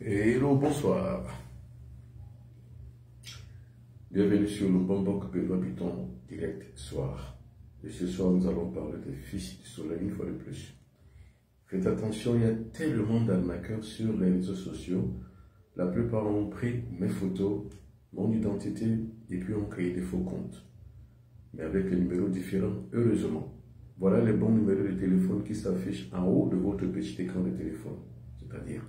Hello, bonsoir. Bienvenue sur le Bonbon Benoît Piton direct soir. Et ce soir, nous allons parler des fils du soleil une fois de plus. Faites attention, il y a tellement d'arnaqueurs sur les réseaux sociaux. La plupart ont pris mes photos, mon identité et puis ont créé des faux comptes. Mais avec les numéros différents, heureusement. Voilà les bons numéros de téléphone qui s'affichent en haut de votre petit écran de téléphone. C'est-à-dire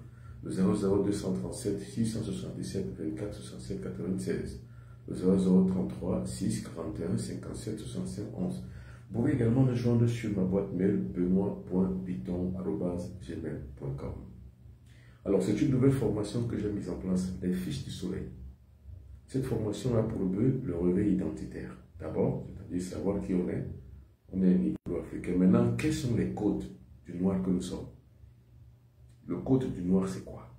le 00237 677 24 67 96, le 0033 6 41 57 65 11. Vous pouvez également me joindre sur ma boîte mail benoît.piton@gmail.com. Alors, c'est une nouvelle formation que j'ai mise en place, les fiches du soleil. Cette formation a pour but le réveil identitaire. D'abord, c'est-à-dire savoir qui on est. On est un Igbo-africain. Maintenant, quels sont les codes du noir que nous sommes? Le code du noir, c'est quoi?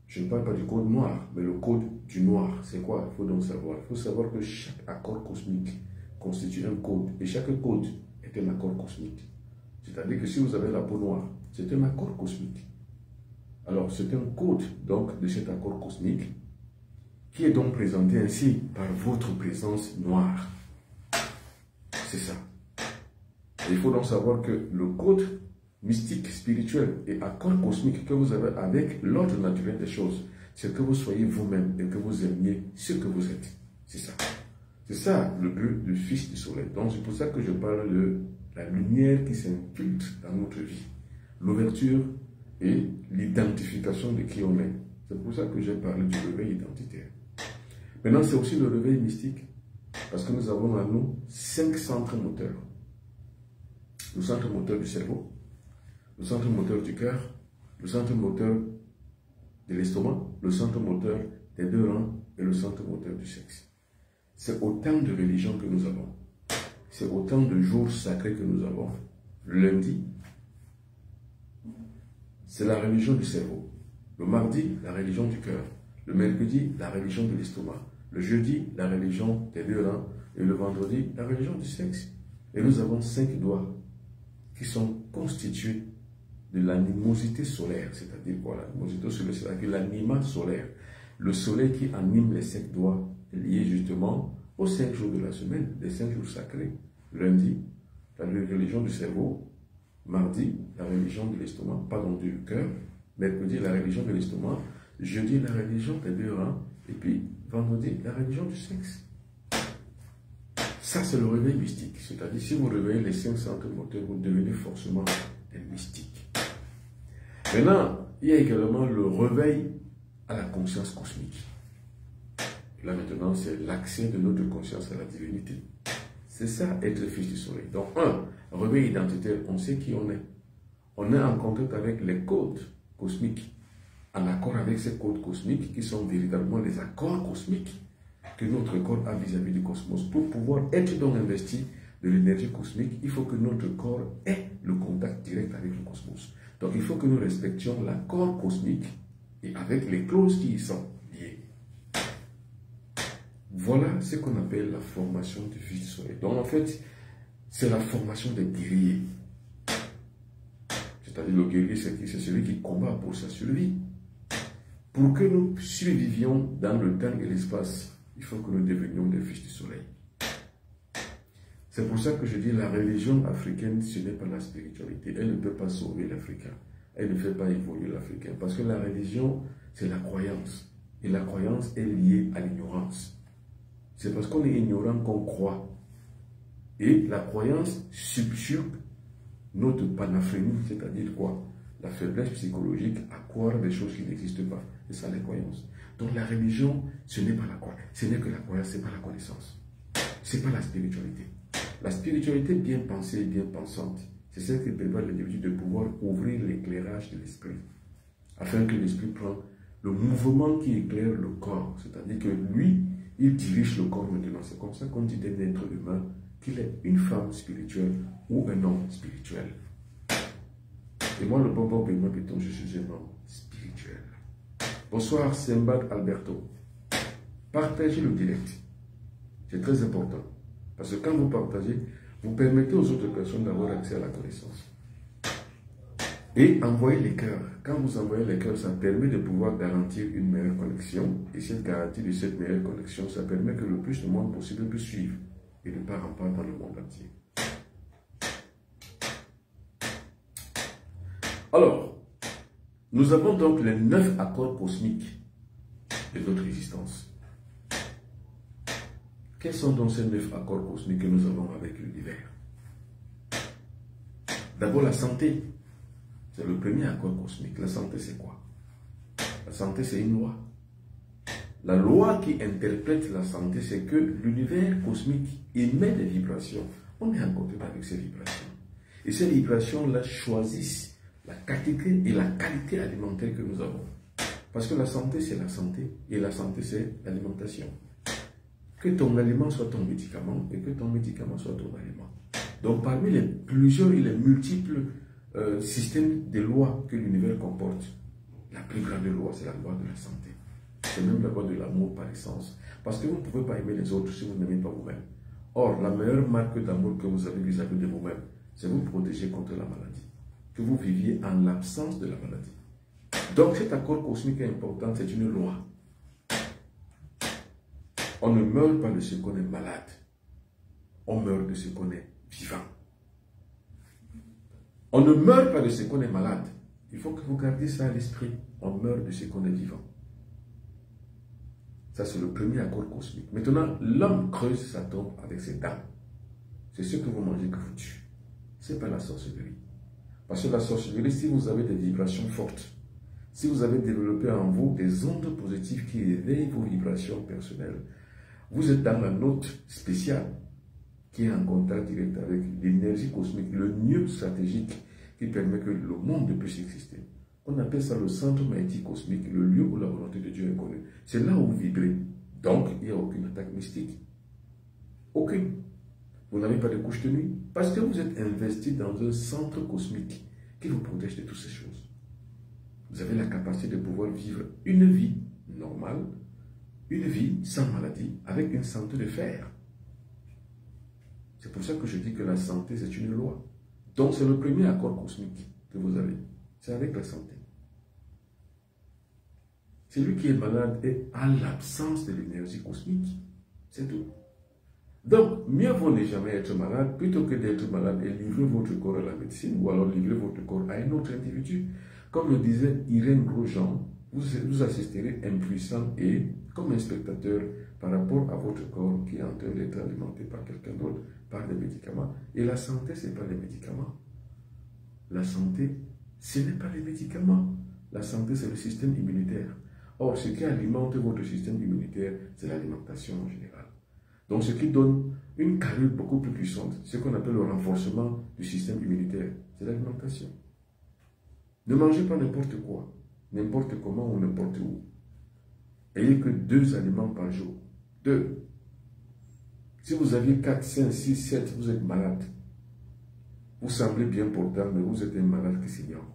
Je ne parle pas du code noir, mais le code du noir, c'est quoi? Il faut donc savoir. Il faut savoir que chaque accord cosmique constitue un code. Et chaque code est un accord cosmique. C'est-à-dire que si vous avez la peau noire, c'est un accord cosmique. Alors, c'est un code donc de cet accord cosmique qui est donc présenté ainsi par votre présence noire. C'est ça. Et il faut donc savoir que le code mystique, spirituel et accord cosmique que vous avez avec l'ordre naturel des choses, c'est que vous soyez vous-même et que vous aimiez ce que vous êtes. C'est ça. C'est ça le but du Fils du Soleil. Donc c'est pour ça que je parle de la lumière qui s'infiltre dans notre vie. L'ouverture et l'identification de qui on est. C'est pour ça que j'ai parlé du réveil identitaire. Maintenant, c'est aussi le réveil mystique. Parce que nous avons à nous 5 centres moteurs. Le centre moteur du cerveau, le centre moteur du cœur, le centre moteur de l'estomac, le centre moteur des deux reins et le centre moteur du sexe. C'est autant de religions que nous avons. C'est autant de jours sacrés que nous avons. Le lundi, c'est la religion du cerveau. Le mardi, la religion du cœur. Le mercredi, la religion de l'estomac. Le jeudi, la religion des deux reins. Et le vendredi, la religion du sexe. Et nous avons 5 doigts qui sont constitués de l'animosité solaire. C'est-à-dire quoi? L'animosité solaire, c'est-à-dire l'anima solaire. Le soleil qui anime les 5 doigts est lié justement aux 5 jours de la semaine, les 5 jours sacrés. Lundi, la religion du cerveau. Mardi, la religion de l'estomac, pardon, du cœur. Mercredi, la religion de l'estomac. Jeudi, la religion des deux reins. Et puis, vendredi, la religion du sexe. Ça, c'est le réveil mystique. C'est-à-dire, si vous réveillez les 5 centres moteurs, vous devenez forcément des mystiques. Maintenant, il y a également le réveil à la conscience cosmique. Et là, maintenant, c'est l'accès de notre conscience à la divinité. C'est ça, être le Fils du Soleil. Donc, réveil identitaire, on sait qui on est. On est en contact avec les codes cosmiques, en accord avec ces codes cosmiques qui sont véritablement les accords cosmiques que notre corps a vis-à-vis du cosmos. Pour pouvoir être donc investi de l'énergie cosmique, il faut que notre corps ait le contact direct avec le cosmos. Donc il faut que nous respections l'accord cosmique et avec les clauses qui y sont liées. Voilà ce qu'on appelle la formation du Fils du Soleil. Donc en fait, c'est la formation des guerriers. C'est-à-dire le guerrier, c'est celui qui combat pour sa survie. Pour que nous survivions dans le temps et l'espace, il faut que nous devenions des Fils du Soleil. C'est pour ça que je dis la religion africaine, ce n'est pas la spiritualité. Elle ne peut pas sauver l'Africain. Elle ne fait pas évoluer l'Africain. Parce que la religion, c'est la croyance. Et la croyance est liée à l'ignorance. C'est parce qu'on est ignorant qu'on croit. Et la croyance subjugue notre panaphrénie, c'est-à-dire quoi? La faiblesse psychologique à croire des choses qui n'existent pas. C'est ça les croyances. Donc la religion, ce n'est pas la croyance. Ce n'est que la croyance, ce n'est pas la connaissance. Ce n'est pas la spiritualité. La spiritualité bien pensée, bien pensante, c'est celle qui permet à l'individu de pouvoir ouvrir l'éclairage de l'esprit, afin que l'esprit prenne le mouvement qui éclaire le corps. C'est-à-dire que lui, il dirige le corps maintenant. C'est comme ça qu'on dit d'un être humain qu'il est une femme spirituelle ou un homme spirituel. Et moi, le Bonbon Benoît Piton, je suis un homme spirituel. Bonsoir, c'est Mbad Alberto. Partagez le direct. C'est très important. Parce que quand vous partagez, vous permettez aux autres personnes d'avoir accès à la connaissance. Et envoyer les cœurs. Quand vous envoyez les cœurs, ça permet de pouvoir garantir une meilleure connexion. Et cette garantie de cette meilleure connexion, ça permet que le plus de monde possible puisse suivre et ne pas remplir dans le monde entier. Alors, nous avons donc les 9 accords cosmiques de notre existence. Quels sont donc ces 9 accords cosmiques que nous avons avec l'univers? D'abord, la santé. C'est le premier accord cosmique. La santé, c'est quoi? La santé, c'est une loi. La loi qui interprète la santé, c'est que l'univers cosmique émet des vibrations. On est en contact avec ces vibrations. Et ces vibrations-là choisissent la quantité et la qualité alimentaire que nous avons. Parce que la santé, c'est la santé. Et la santé, c'est l'alimentation. Que ton aliment soit ton médicament et que ton médicament soit ton aliment. Donc, parmi les plusieurs et les multiples systèmes de lois que l'univers comporte, la plus grande loi, c'est la loi de la santé. C'est même la loi de l'amour par essence. Parce que vous ne pouvez pas aimer les autres si vous n'aimez pas vous-même. Or, la meilleure marque d'amour que vous avez vis-à-vis de vous-même, c'est vous protéger contre la maladie. Que vous viviez en l'absence de la maladie. Donc, cet accord cosmique est important, c'est une loi. On ne meurt pas de ce qu'on est malade. On meurt de ce qu'on est vivant. On ne meurt pas de ce qu'on est malade. Il faut que vous gardiez ça à l'esprit. On meurt de ce qu'on est vivant. Ça, c'est le premier accord cosmique. Maintenant, l'homme creuse sa tombe avec ses dents. C'est ce que vous mangez que vous tuez. Ce n'est pas la sorcellerie. Parce que la sorcellerie, si vous avez des vibrations fortes, si vous avez développé en vous des ondes positives qui éveillent vos vibrations personnelles, vous êtes dans la note spéciale qui est en contact direct avec l'énergie cosmique, le nœud stratégique qui permet que le monde puisse exister. On appelle ça le centre magnétique cosmique, le lieu où la volonté de Dieu est connue. C'est là où vous vibrez. Donc, il n'y a aucune attaque mystique. Aucune. Vous n'avez pas de couche de nuit parce que vous êtes investi dans un centre cosmique qui vous protège de toutes ces choses. Vous avez la capacité de pouvoir vivre une vie normale, une vie sans maladie, avec une santé de fer. C'est pour ça que je dis que la santé, c'est une loi. Donc, c'est le premier accord cosmique que vous avez. C'est avec la santé. Celui qui est malade est à l'absence de l'énergie cosmique. C'est tout. Donc, mieux vaut ne jamais être malade plutôt que d'être malade et livrer votre corps à la médecine ou alors livrer votre corps à un autre individu. Comme le disait Irène Grosjean, vous assisterez impuissant et comme un spectateur par rapport à votre corps qui est en train d'être alimenté par quelqu'un d'autre, par des médicaments. Et la santé, ce n'est pas les médicaments. La santé, ce n'est pas les médicaments. La santé, c'est le système immunitaire. Or, ce qui alimente votre système immunitaire, c'est l'alimentation en général. Donc, ce qui donne une carrure beaucoup plus puissante, ce qu'on appelle le renforcement du système immunitaire, c'est l'alimentation. Ne mangez pas n'importe quoi, n'importe comment ou n'importe où. Ayez que 2 aliments par jour. 2. Si vous aviez 4, 5, 6, 7, vous êtes malade. Vous semblez bien portant, mais vous êtes un malade qui s'ignore.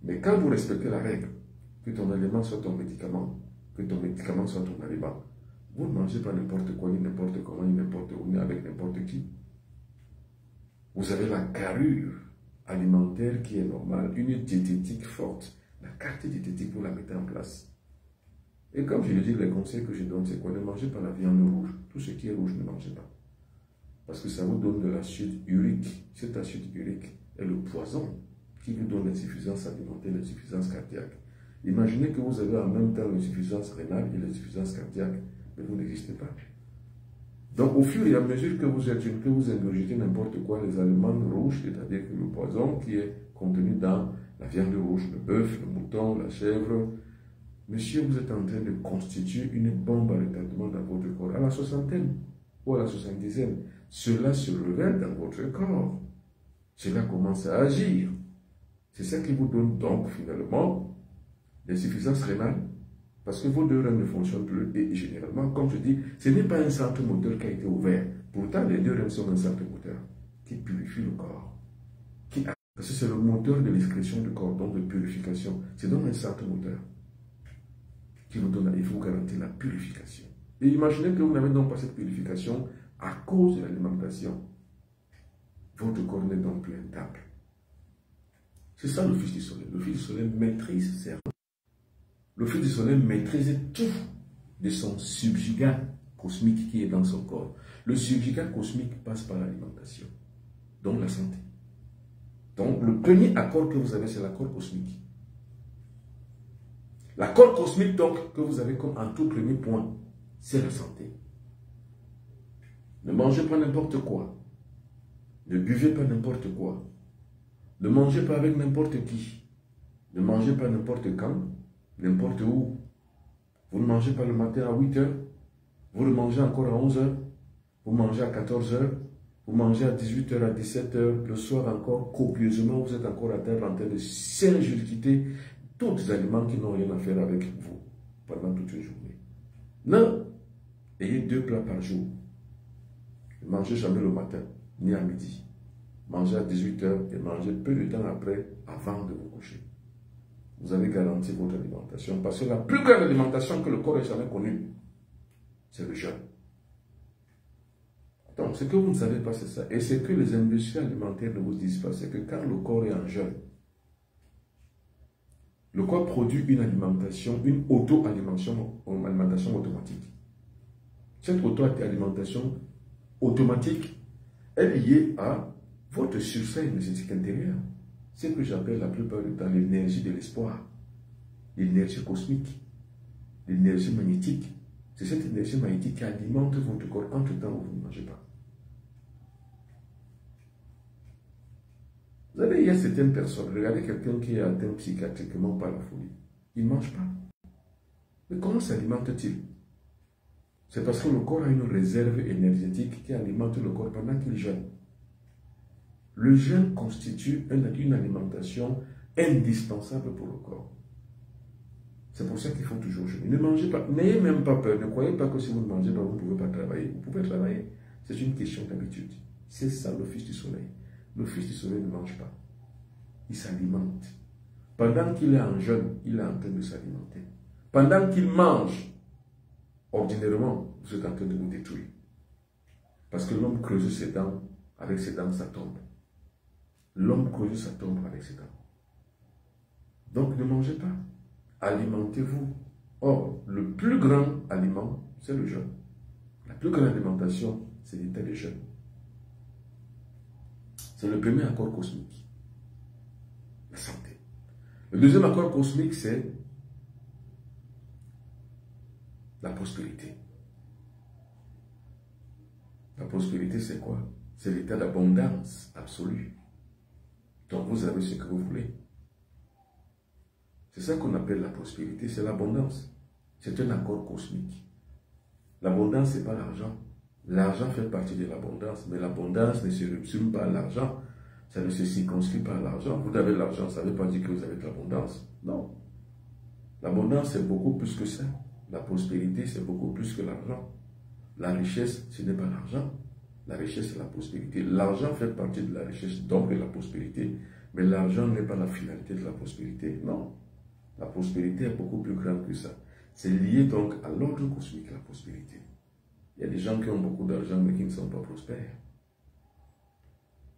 Mais quand vous respectez la règle, que ton aliment soit ton médicament, que ton médicament soit ton aliment, vous ne mangez pas n'importe quoi, ni n'importe comment, ni n'importe où, ni avec n'importe qui. Vous avez la carrure alimentaire qui est normale, une diététique forte. La carte diététique, vous la mettez en place. Et comme je le dis, les conseils que je donne, c'est quoi? Ne mangez pas la viande rouge. Tout ce qui est rouge, ne mangez pas. Parce que ça vous donne de l'acide urique. Cet acide urique est le poison qui vous donne l'insuffisance alimentaire, l'insuffisance cardiaque. Imaginez que vous avez en même temps l'insuffisance rénale et l'insuffisance cardiaque, mais vous n'existez pas. Donc, au fur et à mesure que vous êtes que vous ingurgitez n'importe quoi, les aliments rouges, c'est-à-dire que le poison qui est contenu dans la viande rouge, le bœuf, le mouton, la chèvre, monsieur, vous êtes en train de constituer une bombe à retardement dans votre corps. À la 60e ou à la 70e, cela se révèle dans votre corps. Cela commence à agir. C'est ça qui vous donne donc finalement l'insuffisance rénale. Parce que vos 2 reins ne fonctionnent plus. Et généralement, comme je dis, ce n'est pas un centre moteur qui a été ouvert. Pourtant, les 2 reins sont un centre moteur qui purifie le corps. Parce que c'est le moteur de l'excrétion du corps, donc de purification. C'est donc un centre moteur qui vous donne, il faut garantir la purification. Et imaginez que vous n'avez donc pas cette purification à cause de l'alimentation. Votre corps n'est donc plus intable. C'est ça le Fils du Soleil. Le Fils du Soleil maîtrise ses reins. Le Fils du Soleil maîtrise tout de son subjugat cosmique qui est dans son corps. Le subjugat cosmique passe par l'alimentation, donc la santé. Donc le premier accord que vous avez, c'est l'accord cosmique. L'accord cosmique donc que vous avez comme en tout premier point, c'est la santé. Ne mangez pas n'importe quoi. Ne buvez pas n'importe quoi. Ne mangez pas avec n'importe qui. Ne mangez pas n'importe quand, n'importe où. Vous ne mangez pas le matin à 8 heures. Vous le mangez encore à 11 heures. Vous mangez à 14 heures. Vous mangez à 18 heures, à 17 heures. Le soir encore, copieusement, vous êtes encore à table en train de s'ingurgiter tous les aliments qui n'ont rien à faire avec vous pendant toute une journée. Non. Ayez 2 plats par jour. Ne mangez jamais le matin, ni à midi. Mangez à 18 heures et mangez peu de temps après, avant de vous coucher. Vous avez garanti votre alimentation parce que la plus grande alimentation que le corps ait jamais connue, c'est le jeûne. Donc, ce que vous ne savez pas, c'est ça. Et ce que les industries alimentaires ne vous disent pas, c'est que quand le corps est en jeûne, le corps produit une alimentation, une auto-alimentation automatique. Cette auto-alimentation automatique est liée à votre surface énergétique intérieure. Ce que j'appelle la plupart du temps l'énergie de l'espoir, l'énergie cosmique, l'énergie magnétique. C'est cette énergie magnétique qui alimente votre corps entre-temps où vous ne mangez pas. Vous savez, il y a certaines personnes, regardez quelqu'un qui est atteint psychiatriquement par la folie. Il ne mange pas. Mais comment s'alimente-t-il? C'est parce que le corps a une réserve énergétique qui alimente le corps pendant qu'il jeûne. Le jeûne constitue une alimentation indispensable pour le corps. C'est pour ça qu'il faut toujours jeûner. Ne mangez pas, n'ayez même pas peur. Ne croyez pas que si vous ne mangez pas, vous ne pouvez pas travailler. Vous pouvez travailler. C'est une question d'habitude. C'est ça le Fils du Soleil. Le Fils du Soleil ne mange pas. Il s'alimente. Pendant qu'il est en jeûne, il est en train de s'alimenter. Pendant qu'il mange, ordinairement, vous êtes en train de vous détruire. Parce que l'homme creuse ses dents, avec ses dents, ça tombe. L'homme creuse sa tombe avec ses dents. Donc ne mangez pas. Alimentez-vous. Or, le plus grand aliment, c'est le jeûne. La plus grande alimentation, c'est l'état de jeûne. C'est le premier accord cosmique. La santé. Le deuxième accord cosmique, c'est la prospérité. La prospérité, c'est quoi? C'est l'état d'abondance absolue. Donc vous avez ce que vous voulez. C'est ça qu'on appelle la prospérité, c'est l'abondance. C'est un accord cosmique. L'abondance, ce n'est pas l'argent. L'argent fait partie de l'abondance, mais l'abondance ne se résume pas à l'argent. Ça ne se circonscrit pas à l'argent. Vous avez de l'argent, ça ne veut pas dire que vous avez de l'abondance. Non. L'abondance, c'est beaucoup plus que ça. La prospérité, c'est beaucoup plus que l'argent. La richesse, ce n'est pas l'argent. La richesse, c'est la prospérité. L'argent fait partie de la richesse, donc de la prospérité. Mais l'argent n'est pas la finalité de la prospérité. Non. La prospérité est beaucoup plus grande que ça. C'est lié donc à l'ordre cosmique, la prospérité. Il y a des gens qui ont beaucoup d'argent, mais qui ne sont pas prospères.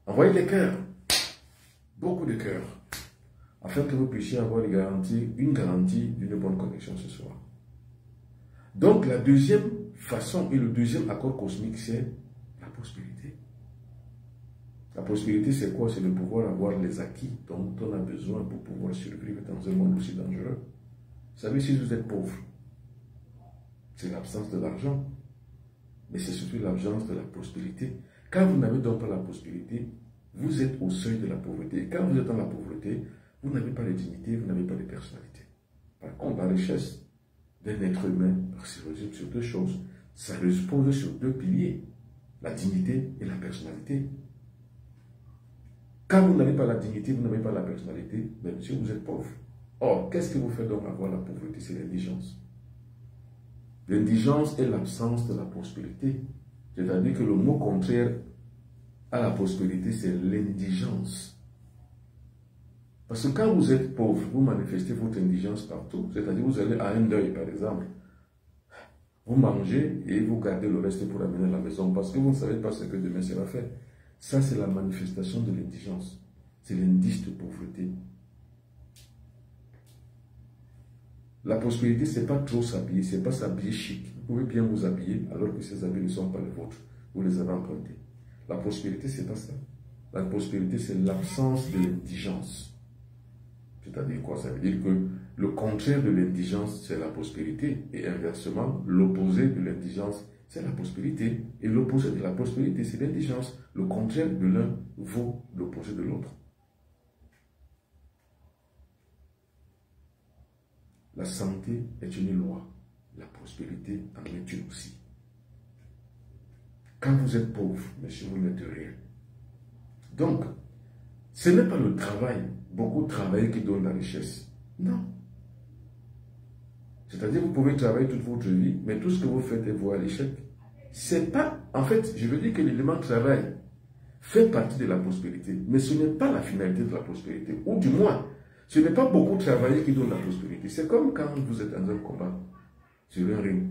Envoyez des cœurs. Beaucoup de cœurs. Afin que vous puissiez avoir une garantie d'une bonne connexion ce soir. Donc, la deuxième façon et le deuxième accord cosmique, c'est la prospérité. La prospérité, c'est quoi? C'est de pouvoir avoir les acquis dont on a besoin pour pouvoir survivre dans un monde aussi dangereux. Vous savez, si vous êtes pauvre, c'est l'absence de l'argent, mais c'est surtout l'absence de la prospérité. Quand vous n'avez donc pas la prospérité, vous êtes au seuil de la pauvreté. Et quand vous êtes dans la pauvreté, vous n'avez pas de dignité, vous n'avez pas de personnalité. Par contre, la richesse d'un être humain se résume sur deux choses. Ça repose sur deux piliers, la dignité et la personnalité. Quand vous n'avez pas la dignité, vous n'avez pas la personnalité, même si vous êtes pauvre. Or, qu'est-ce que vous fait donc avoir la pauvreté? C'est l'indigence. L'indigence est l'absence de la prospérité. C'est-à-dire que le mot contraire à la prospérité, c'est l'indigence. Parce que quand vous êtes pauvre, vous manifestez votre indigence partout. C'est-à-dire vous allez à un deuil, par exemple. Vous mangez et vous gardez le reste pour amener à la maison parce que vous ne savez pas ce que demain sera fait. Ça, c'est la manifestation de l'indigence. C'est l'indice de pauvreté. La prospérité, ce n'est pas trop s'habiller, ce n'est pas s'habiller chic. Vous pouvez bien vous habiller alors que ces habits ne sont pas les vôtres. Vous les avez empruntés. La prospérité, ce n'est pas ça. La prospérité, c'est l'absence de l'indigence. C'est-à-dire quoi? Ça veut dire que le contraire de l'indigence, c'est la prospérité. Et inversement, l'opposé de l'indigence, c'est la prospérité. Et l'opposé de la prospérité, c'est l'indigence. Le contraire de l'un vaut l'opposé de l'autre. La santé est une loi. La prospérité en est une aussi. Quand vous êtes pauvre, monsieur, vous n'êtes rien. Donc, ce n'est pas le travail, beaucoup travailler qui donne la richesse. Non. C'est-à-dire que vous pouvez travailler toute votre vie, mais tout ce que vous faites est voué à l'échec. C'est pas, en fait, je veux dire que l'élément travail fait partie de la prospérité, mais ce n'est pas la finalité de la prospérité. Ou du moins, ce n'est pas beaucoup travailler qui donne la prospérité. C'est comme quand vous êtes dans un combat, sur un ring.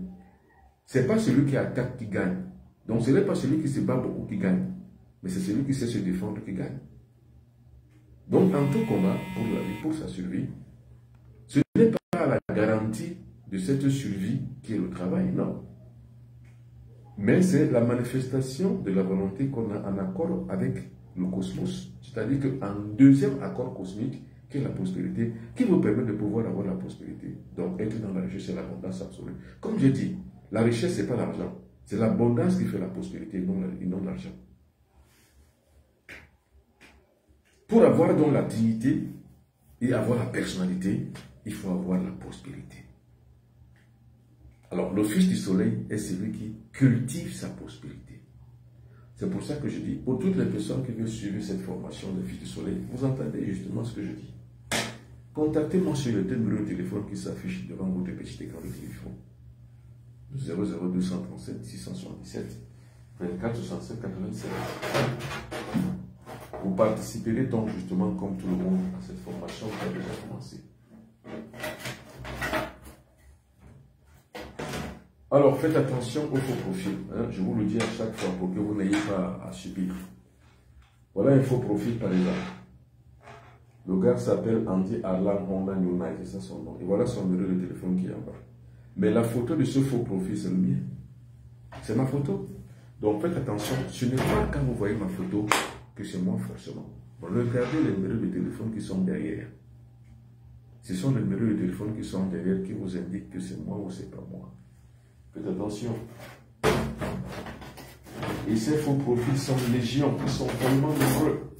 Ce n'est pas celui qui attaque qui gagne. Donc ce n'est pas celui qui se bat beaucoup qui gagne, mais c'est celui qui sait se défendre qui gagne. Donc dans tout combat, pour la vie, pour sa survie, ce n'est pas la garantie de cette survie qui est le travail, non. Mais c'est la manifestation de la volonté qu'on a en accord avec le cosmos. C'est-à-dire qu'un deuxième accord cosmique, qui est la prospérité, qui vous permet de pouvoir avoir la prospérité. Donc être dans la richesse et l'abondance absolue. Comme je dis, la richesse, ce n'est pas l'argent. C'est l'abondance qui fait la prospérité et non l'argent. Pour avoir donc la dignité et avoir la personnalité, il faut avoir la prospérité. Alors, le fils du soleil est celui qui cultive sa prospérité. C'est pour ça que je dis, pour toutes les personnes qui veulent suivre cette formation de fils du soleil, vous entendez justement ce que je dis. Contactez-moi sur le numéro de téléphone qui s'affiche devant votre petit écran de téléphone. 00237 677 24 65 87. Vous participerez donc justement comme tout le monde à cette formation qui a déjà commencé. Alors faites attention au faux profil. Hein? Je vous le dis à chaque fois pour que vous n'ayez pas à subir. Voilà un faux profil par exemple. Le gars s'appelle Andy Arlan Honda Nunai, c'est ça son nom. Et voilà son numéro de téléphone qui est en bas. Mais la photo de ce faux profil, c'est le mien. C'est ma photo. Donc faites attention, ce n'est pas quand vous voyez ma photo que c'est moi forcément. Bon, regardez les numéros de téléphone qui sont derrière. Ce sont les numéros de téléphone qui sont derrière qui vous indiquent que c'est moi ou c'est pas moi. Faites attention. Et ces faux profils sont légion, ils sont tellement nombreux.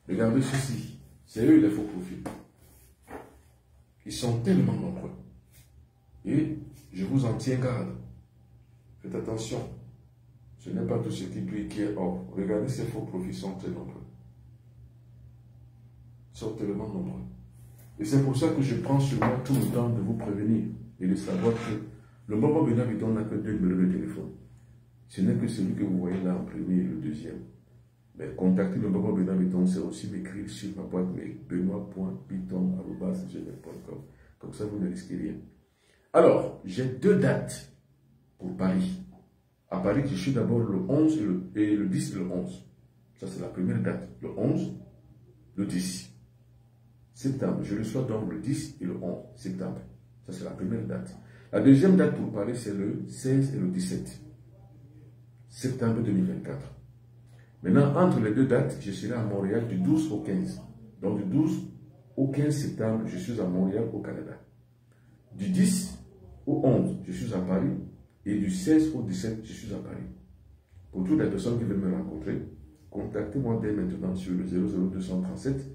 Regardez ceci. C'est eux les faux profils. Ils sont tellement nombreux. Et je vous en tiens garde. Faites attention. Ce n'est pas tout ce qui brille qui est or. Regardez, ces faux profils sont très nombreux. Ils sont tellement nombreux. Et c'est pour ça que je prends sur moi tout le temps de vous prévenir et de savoir que le moment venu, on n'a que deux numéros de téléphone. Ce n'est que celui que vous voyez là en premier et le deuxième. Mais contactez le moment venu, c'est aussi m'écrire sur ma boîte mail benoît.piton@gmail.com. Comme ça, vous ne risquez rien. Alors, j'ai deux dates pour Paris. À Paris, je suis d'abord le 11 et le 10 et le 11. Ça, c'est la première date. Le 11, le 10 septembre. Je reçois donc le 10 et le 11 septembre. Ça, c'est la première date. La deuxième date pour Paris, c'est le 16 et le 17 septembre 2024. Maintenant, entre les deux dates, je serai à Montréal du 12 au 15. Donc, du 12 au 15 septembre, je suis à Montréal, au Canada. Du 10 au 11, je suis à Paris. Et du 16 au 17, je suis à Paris. Pour toutes les personnes qui veulent me rencontrer, contactez-moi dès maintenant sur le 00237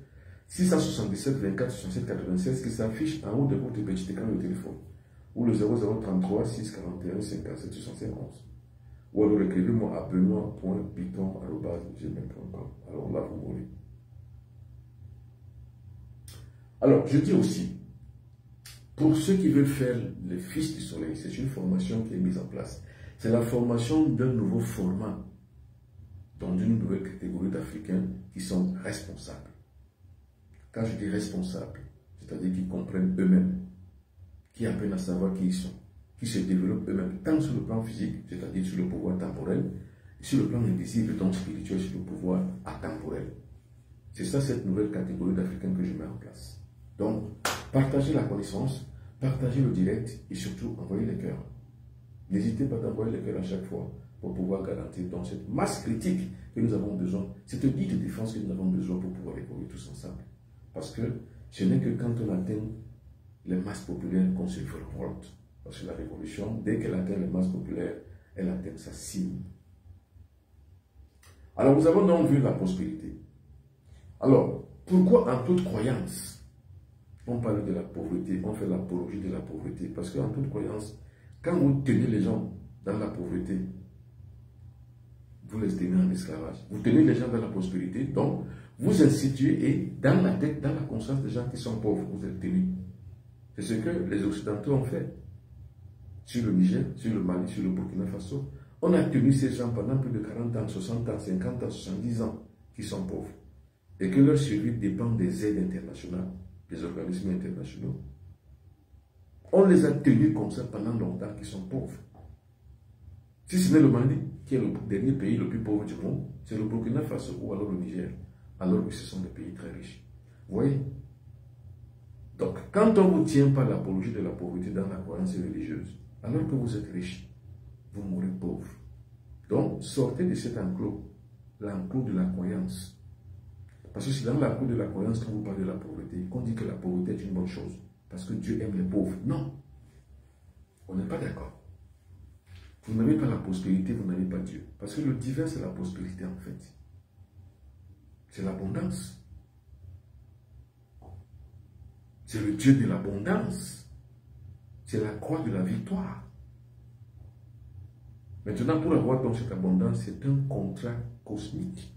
677 24 67 96 qui s'affiche en haut de votre petit écran de téléphone. Ou le 0033 641 57 71. Ou alors écrivez-moi à benoît.piton@gmail.com. Alors là, vous mourrez. Alors, je dis aussi, pour ceux qui veulent faire les fils du soleil, c'est une formation qui est mise en place. C'est la formation d'un nouveau format dans une nouvelle catégorie d'Africains qui sont responsables. Quand je dis responsables, c'est-à-dire qu'ils comprennent eux-mêmes, qui apprennent à savoir qui ils sont, qui se développent eux-mêmes, tant sur le plan physique, c'est-à-dire sur le pouvoir temporel, et sur le plan invisible, donc spirituel, sur le pouvoir atemporel. C'est ça cette nouvelle catégorie d'Africains que je mets en place. Donc, partagez la connaissance, partagez le direct et surtout envoyez les cœurs. N'hésitez pas d'envoyer les cœurs à chaque fois pour pouvoir garantir dans cette masse critique que nous avons besoin, cette ligne de défense que nous avons besoin pour pouvoir évoluer tous ensemble. Parce que ce n'est que quand on atteint les masses populaires qu'on se révolte. Parce que la révolution, dès qu'elle atteint les masses populaires, elle atteint sa cible. Alors, nous avons donc vu la prospérité. Alors, pourquoi en toute croyance, on parle de la pauvreté, on fait l'apologie de la pauvreté? Parce qu'en toute croyance, quand vous tenez les gens dans la pauvreté, vous les tenez en esclavage. Vous tenez les gens dans la prospérité, donc vous instituez et dans la tête, dans la conscience des gens qui sont pauvres, vous êtes tenus. C'est ce que les Occidentaux ont fait. Sur le Niger, sur le Mali, sur le Burkina Faso, on a tenu ces gens pendant plus de 40 ans, 60 ans, 50 ans, 70 ans, qui sont pauvres. Et que leur survie dépend des aides internationales, des organismes internationaux. On les a tenus comme ça pendant longtemps, qui sont pauvres. Si ce n'est le Mali, qui est le dernier pays le plus pauvre du monde, c'est le Burkina Faso ou alors le Niger, alors que ce sont des pays très riches. Vous voyez? Donc, quand on ne vous tient pas l'apologie de la pauvreté dans la croyance religieuse, alors que vous êtes riche, vous mourrez pauvre. Donc, sortez de cet enclos, l'enclos de la croyance. Parce que c'est dans l'enclos de la croyance qu'on vous parle de la pauvreté, qu'on dit que la pauvreté est une bonne chose, parce que Dieu aime les pauvres. Non, on n'est pas d'accord. Vous n'avez pas la prospérité, vous n'avez pas Dieu. Parce que le divin, c'est la prospérité en fait. C'est l'abondance. C'est le Dieu de l'abondance. C'est la croix de la victoire. Maintenant, pour avoir donc cette abondance, c'est un contrat cosmique.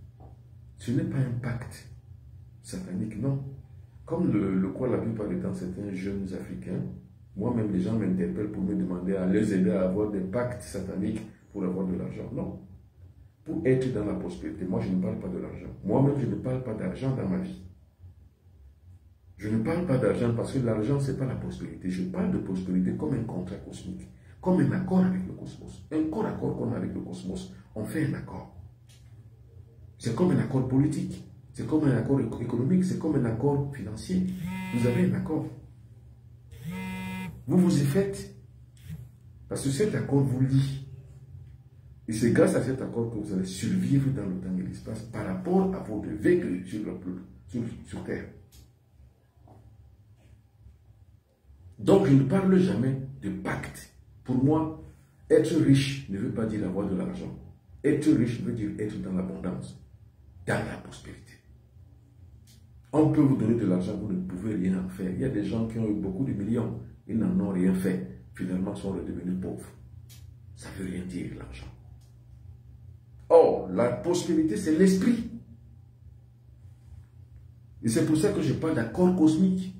Ce n'est pas un pacte satanique, non. Comme le croient la plupart du temps certains jeunes Africains, moi-même les gens m'interpellent pour me demander à les aider à avoir des pactes sataniques pour avoir de l'argent. Non. Pour être dans la prospérité, moi je ne parle pas de l'argent. Moi-même je ne parle pas d'argent dans ma vie. Je ne parle pas d'argent parce que l'argent, ce n'est pas la prospérité. Je parle de prospérité comme un contrat cosmique, comme un accord avec le cosmos. Un corps accord qu'on a avec le cosmos, on fait un accord. C'est comme un accord politique, c'est comme un accord économique, c'est comme un accord financier. Vous avez un accord. Vous vous y faites. Parce que cet accord vous lie. Et c'est grâce à cet accord que vous allez survivre dans le temps et l'espace par rapport à votre vécu sur Terre. Donc, je ne parle jamais de pacte. Pour moi, être riche ne veut pas dire avoir de l'argent. Être riche veut dire être dans l'abondance, dans la prospérité. On peut vous donner de l'argent, vous ne pouvez rien en faire. Il y a des gens qui ont eu beaucoup de millions, ils n'en ont rien fait. Finalement, sont devenus pauvres. Ça ne veut rien dire, l'argent. Or, la prospérité, c'est l'esprit. Et c'est pour ça que je parle d'accord cosmique.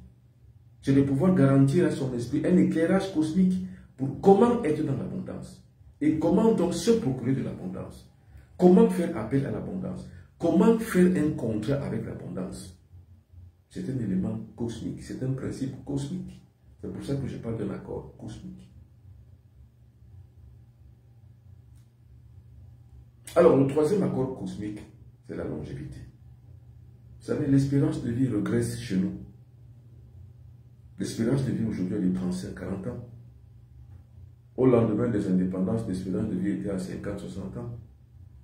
C'est de pouvoir garantir à son esprit un éclairage cosmique pour comment être dans l'abondance. Et comment donc se procurer de l'abondance. Comment faire appel à l'abondance. Comment faire un contrat avec l'abondance. C'est un élément cosmique, c'est un principe cosmique. C'est pour ça que je parle d'un accord cosmique. Alors, le troisième accord cosmique, c'est la longévité. Vous savez, l'espérance de vie regresse chez nous. L'espérance de vie aujourd'hui est de 35-40 ans. Au lendemain des indépendances, l'espérance de vie était à 50-60 ans.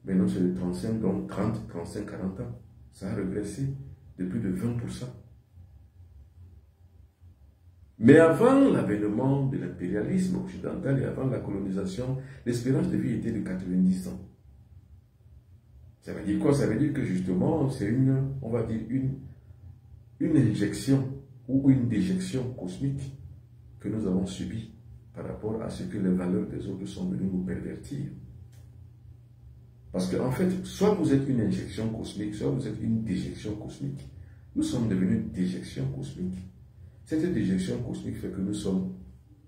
Maintenant, c'est de 35, donc 30, 35, 40 ans. Ça a régressé de plus de 20%. Mais avant l'avènement de l'impérialisme occidental et avant la colonisation, l'espérance de vie était de 90 ans. Ça veut dire quoi? Ça veut dire que justement, c'est on va dire une injection ou une déjection cosmique que nous avons subie par rapport à ce que les valeurs des autres sont venues nous pervertir. Parce qu'en fait, soit vous êtes une injection cosmique, soit vous êtes une déjection cosmique. Nous sommes devenus déjection cosmique. Cette déjection cosmique fait que nous sommes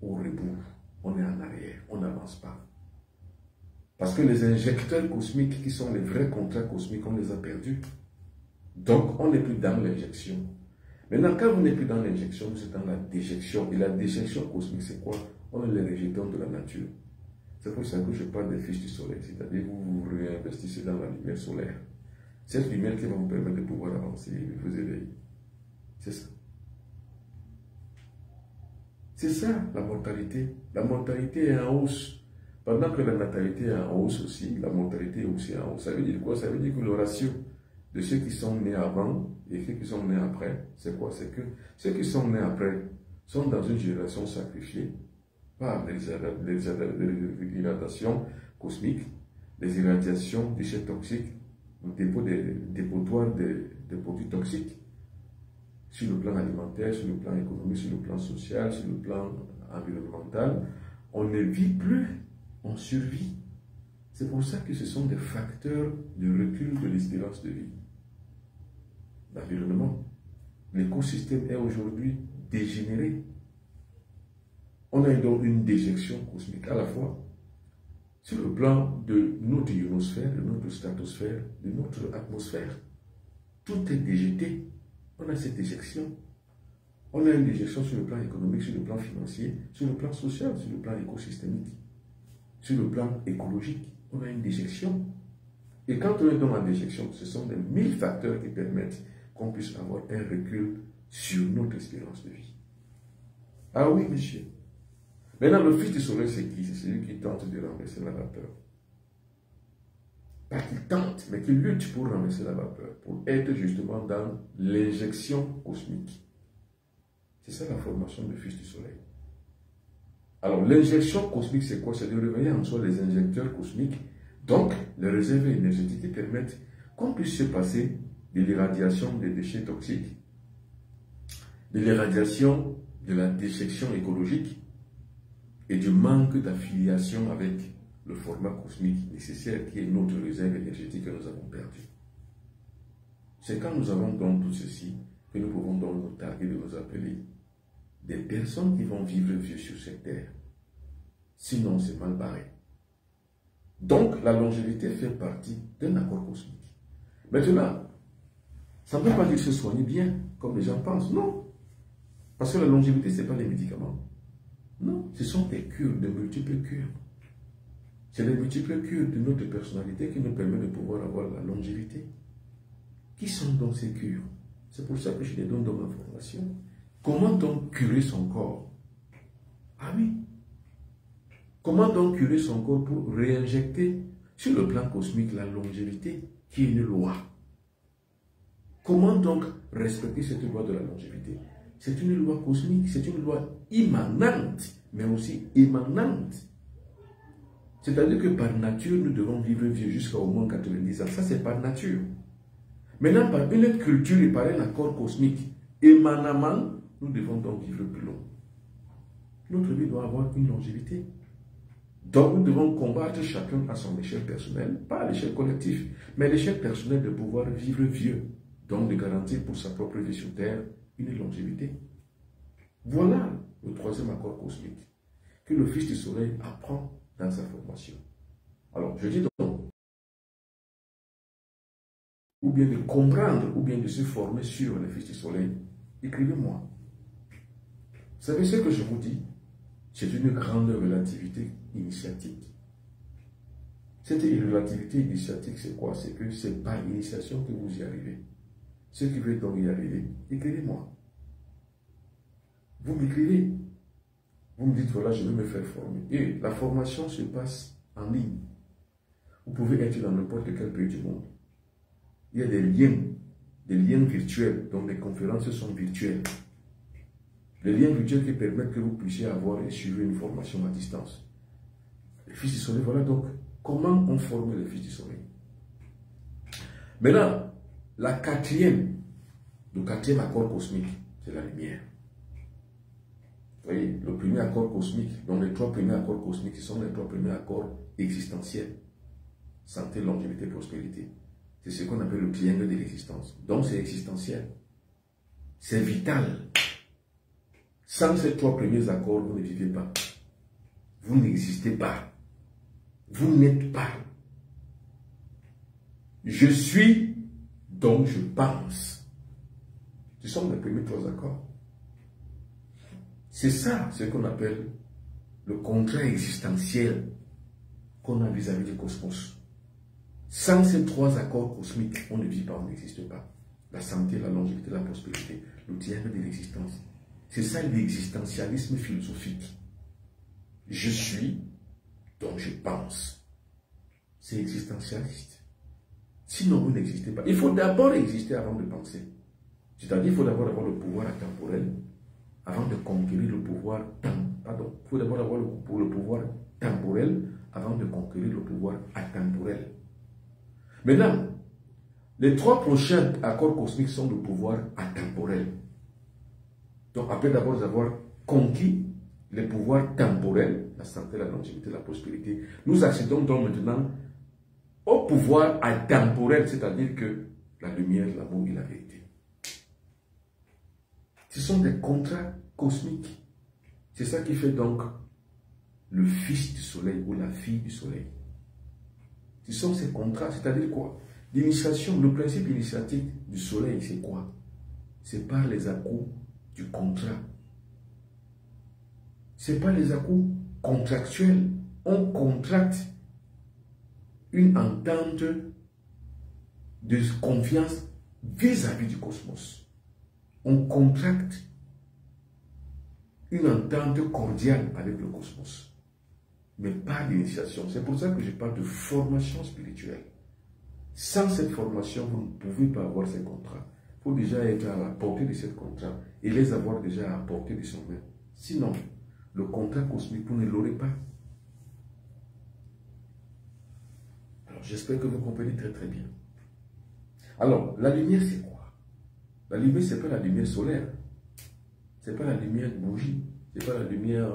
au rebours. On est en arrière, on n'avance pas. Parce que les injecteurs cosmiques, qui sont les vrais contrats cosmiques, on les a perdus. Donc, on n'est plus dans l'injection. Maintenant, quand vous n'êtes plus dans l'injection, vous êtes dans la déjection. Et la déjection cosmique, c'est quoi? On est les rejetons de la nature. C'est pour ça que je parle des fiches du soleil. C'est-à-dire que vous vous réinvestissez dans la lumière solaire. Cette lumière qui va vous permettre de pouvoir avancer et vous éveiller. C'est ça. C'est ça, la mortalité. La mortalité est en hausse. Pendant que la natalité est en hausse aussi, la mortalité est aussi en hausse. Ça veut dire quoi? Ça veut dire que le ratio de ceux qui sont nés avant et ceux qui sont nés après, c'est quoi? C'est que ceux qui sont nés après sont dans une génération sacrifiée par les irradiations cosmiques, les irradiations des déchets toxiques, dépotoirs de produits toxiques, sur le plan alimentaire, sur le plan économique, sur le plan social, sur le plan environnemental. On ne vit plus, on survit. C'est pour ça que ce sont des facteurs de recul de l'espérance de vie. L'environnement, l'écosystème est aujourd'hui dégénéré. On a donc une déjection cosmique à la fois sur le plan de notre ionosphère, de notre stratosphère, de notre atmosphère. Tout est déjeté. On a cette déjection. On a une déjection sur le plan économique, sur le plan financier, sur le plan social, sur le plan écosystémique, sur le plan écologique. On a une déjection. Et quand on est dans la déjection, ce sont des 1000 facteurs qui permettent qu'on puisse avoir un recul sur notre espérance de vie. Ah oui, monsieur. Maintenant, le fils du soleil, c'est qui? C'est celui qui tente de renverser la vapeur. Pas qu'il tente, mais qu'il lutte pour renverser la vapeur, pour être justement dans l'injection cosmique. C'est ça la formation du fils du soleil. Alors, l'injection cosmique, c'est quoi? C'est de réveiller en soi les injecteurs cosmiques, donc les réserves énergétiques qui permettent qu'on puisse se passer de l'irradiation des déchets toxiques, de l'irradiation de la déjection écologique et du manque d'affiliation avec le format cosmique nécessaire qui est notre réserve énergétique que nous avons perdue. C'est quand nous avons donc tout ceci que nous pouvons donc nous targuer de nous appeler des personnes qui vont vivre vieux sur cette terre. Sinon, c'est mal barré. Donc, la longévité fait partie d'un accord cosmique. Maintenant, ça ne veut pas dire se soigner bien, comme les gens pensent. Non. Parce que la longévité, ce n'est pas les médicaments. Non, ce sont des cures, de multiples cures. C'est les multiples cures de notre personnalité qui nous permettent de pouvoir avoir la longévité. Qui sont donc ces cures? C'est pour ça que je les donne dans ma formation. Comment donc curer son corps? Ah oui. Comment donc curer son corps pour réinjecter sur le plan cosmique la longévité qui est une loi? Comment donc respecter cette loi de la longévité? C'est une loi cosmique, c'est une loi immanente, mais aussi émanante. C'est-à-dire que par nature, nous devons vivre vieux jusqu'à au moins 90 ans. Ça, c'est par nature. Maintenant, par une culture et par un accord cosmique, émanemment, nous devons donc vivre plus long. Notre vie doit avoir une longévité. Donc, nous devons combattre chacun à son échelle personnelle, pas à l'échelle collective, mais à l'échelle personnelle de pouvoir vivre vieux. Donc, de garantir pour sa propre vie sur Terre une longévité. Voilà le troisième accord cosmique que le Fils du Soleil apprend dans sa formation. Alors, je dis donc, ou bien de comprendre, ou bien de se former sur le Fils du Soleil, écrivez-moi. Vous savez ce que je vous dis? C'est une grande relativité initiatique. Cette relativité initiatique, c'est quoi? C'est que c'est par initiation que vous y arrivez. Ceux qui veulent donc y arriver, écrivez-moi. Vous m'écrivez. Vous me dites, voilà, je vais me faire former. Et la formation se passe en ligne. Vous pouvez être dans n'importe quel pays du monde. Il y a des liens virtuels, donc les conférences sont virtuelles. Les liens virtuels qui permettent que vous puissiez avoir et suivre une formation à distance. Les Fils du Soleil, voilà donc comment on forme les Fils du Soleil. Maintenant, le quatrième accord cosmique, c'est la lumière. Vous voyez, le premier accord cosmique, donc les trois premiers accords cosmiques, ce sont les trois premiers accords existentiels. Santé, longévité, prospérité. C'est ce qu'on appelle le triangle de l'existence. Donc c'est existentiel. C'est vital. Sans ces trois premiers accords, vous ne vivez pas. Vous n'existez pas. Vous n'êtes pas. Je suis, donc je pense. Ce sont les premiers trois accords. C'est ça ce qu'on appelle le contrat existentiel qu'on a vis-à-vis du cosmos. Sans ces trois accords cosmiques, on ne vit pas, on n'existe pas. La santé, la longévité, la prospérité, le triangle de l'existence. C'est ça l'existentialisme philosophique. Je suis, donc je pense. C'est existentialiste. Sinon, vous n'existez pas. Il faut d'abord exister avant de penser. C'est-à-dire qu'il faut d'abord avoir le pouvoir temporel avant de conquérir le pouvoir pardon. Il faut d'abord avoir le pouvoir temporel avant de conquérir le pouvoir atemporel. Maintenant, les 3 prochains accords cosmiques sont de pouvoir atemporel. Donc, après d'abord avoir conquis les pouvoirs temporels, la santé, la longévité, la prospérité, nous accédons donc maintenant au pouvoir atemporel, c'est-à-dire que la lumière, l'amour et la vérité. Ce sont des contrats cosmiques. C'est ça qui fait donc le fils du soleil ou la fille du soleil. Ce sont ces contrats, c'est-à-dire quoi? L'initiation, le principe initiatique du soleil, c'est quoi? C'est par les à-coups du contrat. C'est pas les à-coups contractuels. On contracte une entente de confiance vis-à-vis du cosmos. On contracte une entente cordiale avec le cosmos, mais pas l'initiation. C'est pour ça que je parle de formation spirituelle. Sans cette formation, vous ne pouvez pas avoir ces contrats. Il faut déjà être à la portée de ces contrats et les avoir déjà à la portée de son main. Sinon, le contrat cosmique, vous ne l'aurez pas. Alors, j'espère que vous comprenez très très bien. Alors, la lumière, c'est quoi? La lumière, ce n'est pas la lumière solaire. Ce n'est pas la lumière de bougie. Ce n'est pas la lumière,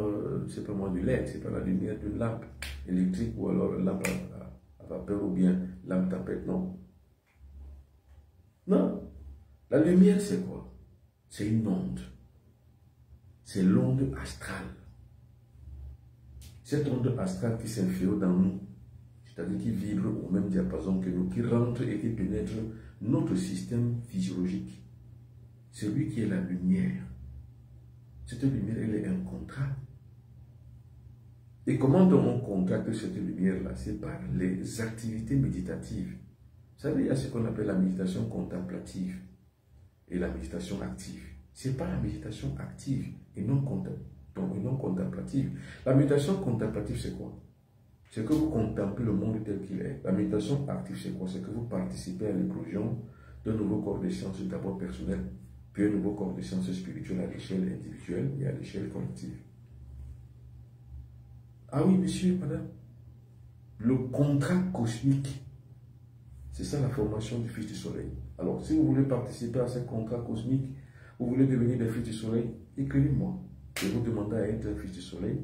c'est pas moi, du LED. Ce n'est pas la lumière d'une lampe électrique ou alors une lampe à vapeur ou bien lampe tempête. Non. Non. La lumière, c'est quoi? C'est une onde. C'est l'onde astrale. Cette onde astrale qui s'infiltre dans nous, c'est-à-dire qui vibre au même diapason que nous, qui rentre et qui pénètre notre système physiologique. C'est lui qui est la lumière. Cette lumière, elle est un contrat. Et comment on contracte cette lumière-là? C'est par les activités méditatives. Vous savez, il y a ce qu'on appelle la méditation contemplative et la méditation active. C'est pas la méditation active et non contemplative. La méditation contemplative, c'est quoi? C'est que vous contemplez le monde tel qu'il est. La méditation active, c'est quoi? C'est que vous participez à l'éclosion d'un nouveau corps de science, d'abord personnel, puis un nouveau corps de science spirituelle à l'échelle individuelle et à l'échelle collective. Ah oui, monsieur, madame. Le contrat cosmique, c'est ça la formation du Fils du Soleil. Alors, si vous voulez participer à ce contrat cosmique, vous voulez devenir des Fils du Soleil, écrivez-moi. Je vous demande à être un Fils du Soleil.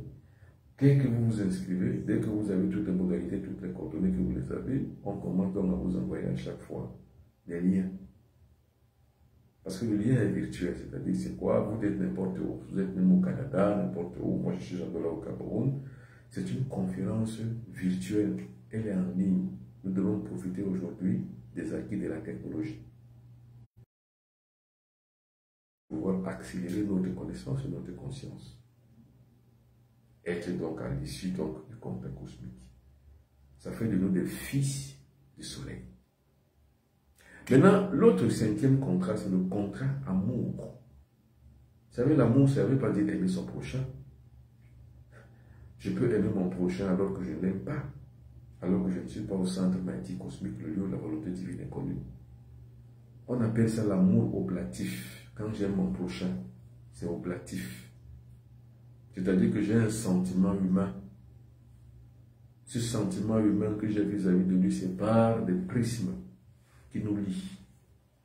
Dès que vous vous inscrivez, dès que vous avez toutes les modalités, toutes les coordonnées que vous les avez, on commence donc à vous envoyer à chaque fois des liens. Parce que le lien est virtuel, c'est-à-dire c'est quoi? Vous êtes n'importe où, vous êtes même au Canada, n'importe où, moi je suis encore là au Cameroun. C'est une conférence virtuelle, elle est en ligne. Nous devons profiter aujourd'hui des acquis de la technologie. Pour pouvoir accélérer notre connaissance et notre conscience. Être donc à l'issue du contrat cosmique. Ça fait de nous des fils du soleil. Maintenant, l'autre 5e contrat, c'est le contrat amour. Vous savez, l'amour, ça ne veut pas dire aimer son prochain. Je peux aimer mon prochain alors que je ne l'aime pas, alors que je ne suis pas au centre magnétique cosmique, le lieu où la volonté divine est connue. On appelle ça l'amour oblatif. Quand j'aime mon prochain, c'est oblatif. C'est-à-dire que j'ai un sentiment humain. Ce sentiment humain que j'ai vis-à-vis de lui, c'est par des prismes qui nous lient.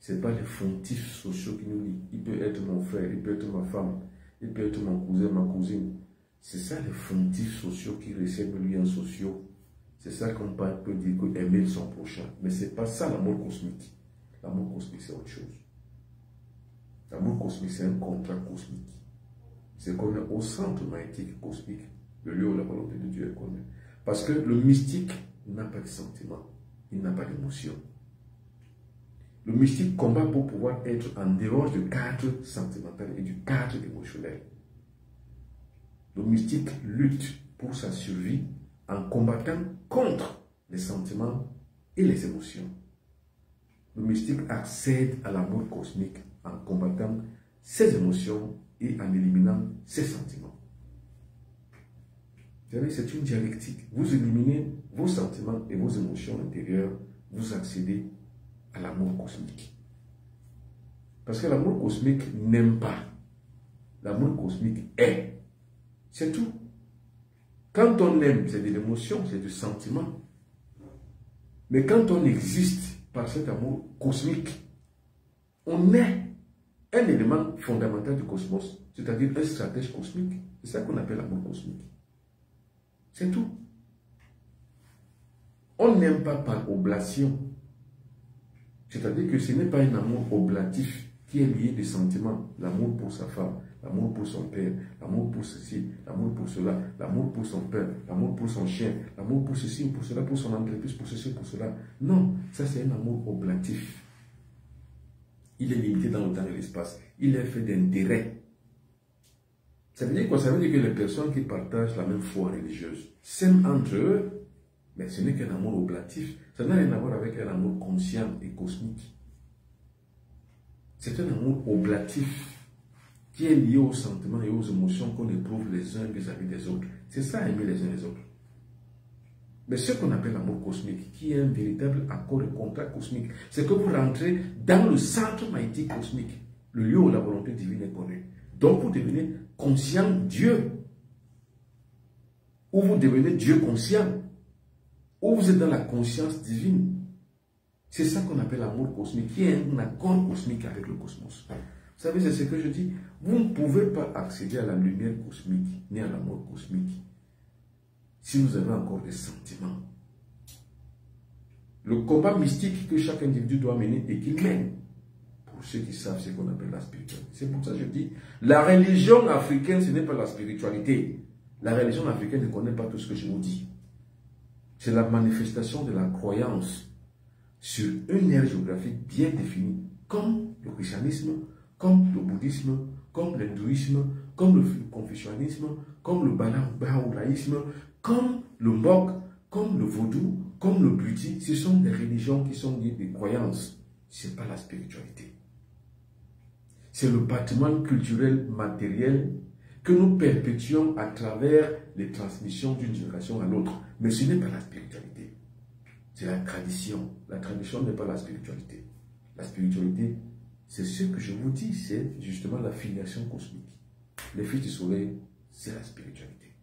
Ce n'est pas les fontifs sociaux qui nous lient. Il peut être mon frère, il peut être ma femme, il peut être mon cousin, ma cousine. C'est ça les fontifs sociaux qui recèlent les liens sociaux. C'est ça qu'on peut dire que aimer son prochain. Mais ce n'est pas ça l'amour cosmique. L'amour cosmique, c'est autre chose. L'amour cosmique, c'est un contrat cosmique. C'est qu'on est au centre magnétique cosmique, le lieu où la volonté de Dieu est connue. Parce que le mystique n'a pas de sentiment, il n'a pas d'émotion. Le mystique combat pour pouvoir être en dehors du cadre sentimental et du cadre émotionnel. Le mystique lutte pour sa survie en combattant contre les sentiments et les émotions. Le mystique accède à l'amour cosmique en combattant ses émotions et en éliminant ses sentiments. Vous savez, c'est une dialectique. Vous éliminez vos sentiments et vos émotions intérieures, vous accédez à l'amour cosmique. Parce que l'amour cosmique n'aime pas. L'amour cosmique est. C'est tout. Quand on aime, c'est de l'émotion, c'est du sentiment. Mais quand on existe par cet amour cosmique, on est un élément fondamental du cosmos, c'est-à-dire un stratège cosmique. C'est ça qu'on appelle l'amour cosmique. C'est tout. On n'aime pas par oblation. C'est-à-dire que ce n'est pas un amour oblatif qui est lié des sentiments. L'amour pour sa femme, l'amour pour son père, l'amour pour ceci, l'amour pour cela, l'amour pour son père, l'amour pour son chien, l'amour pour ceci ou pour cela, pour son entreprise, pour ceci, pour cela. Non, ça c'est un amour oblatif. Il est limité dans le temps et l'espace. Il est fait d'intérêt. Ça veut dire quoi? Ça veut dire que les personnes qui partagent la même foi religieuse s'aiment entre eux, mais ce n'est qu'un amour oblatif. Ça n'a rien à voir avec un amour conscient et cosmique. C'est un amour oblatif qui est lié aux sentiments et aux émotions qu'on éprouve les uns vis-à-vis des autres. C'est ça, aimer les uns les autres. Mais ce qu'on appelle l'amour cosmique, qui est un véritable accord et contrat cosmique, c'est que vous rentrez dans le centre magnétique cosmique, le lieu où la volonté divine est connue. Donc vous devenez conscient Dieu, ou vous devenez Dieu conscient, ou vous êtes dans la conscience divine. C'est ça qu'on appelle l'amour cosmique, qui est un accord cosmique avec le cosmos. Vous savez, c'est ce que je dis. Vous ne pouvez pas accéder à la lumière cosmique, ni à l'amour cosmique, si vous avez encore des sentiments. Le combat mystique que chaque individu doit mener et qu'il mène, pour ceux qui savent ce qu'on appelle la spiritualité. C'est pour ça que je dis, la religion africaine, ce n'est pas la spiritualité. La religion africaine ne connaît pas tout ce que je vous dis. C'est la manifestation de la croyance sur une aire géographique bien définie, comme le christianisme, comme le bouddhisme, comme l'hindouisme, comme le confucianisme, comme le bahaouïsme, comme le Mok, comme le vaudou, comme le bouddhisme. Ce sont des religions qui sont liées des croyances. Ce n'est pas la spiritualité. C'est le patrimoine culturel matériel que nous perpétuons à travers les transmissions d'une génération à l'autre. Mais ce n'est pas la spiritualité. C'est la tradition. La tradition n'est pas la spiritualité. La spiritualité, c'est ce que je vous dis, c'est justement la filiation cosmique. Les fils du soleil, c'est la spiritualité.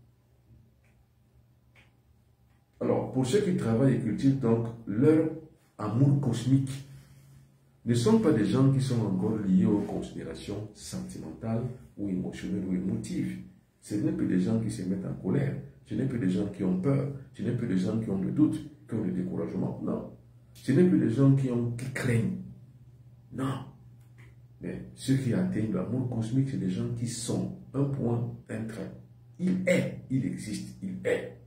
Alors, pour ceux qui travaillent et cultivent donc leur amour cosmique, ne sont pas des gens qui sont encore liés aux considérations sentimentales ou émotionnelles ou émotives. Ce n'est plus des gens qui se mettent en colère. Ce n'est plus des gens qui ont peur. Ce n'est plus des gens qui ont le doute, qui ont le découragement. Non. Ce n'est plus des gens qui craignent. Non. Mais ceux qui atteignent l'amour cosmique, c'est des gens qui sont un point, un trait. Il est, il existe, il est.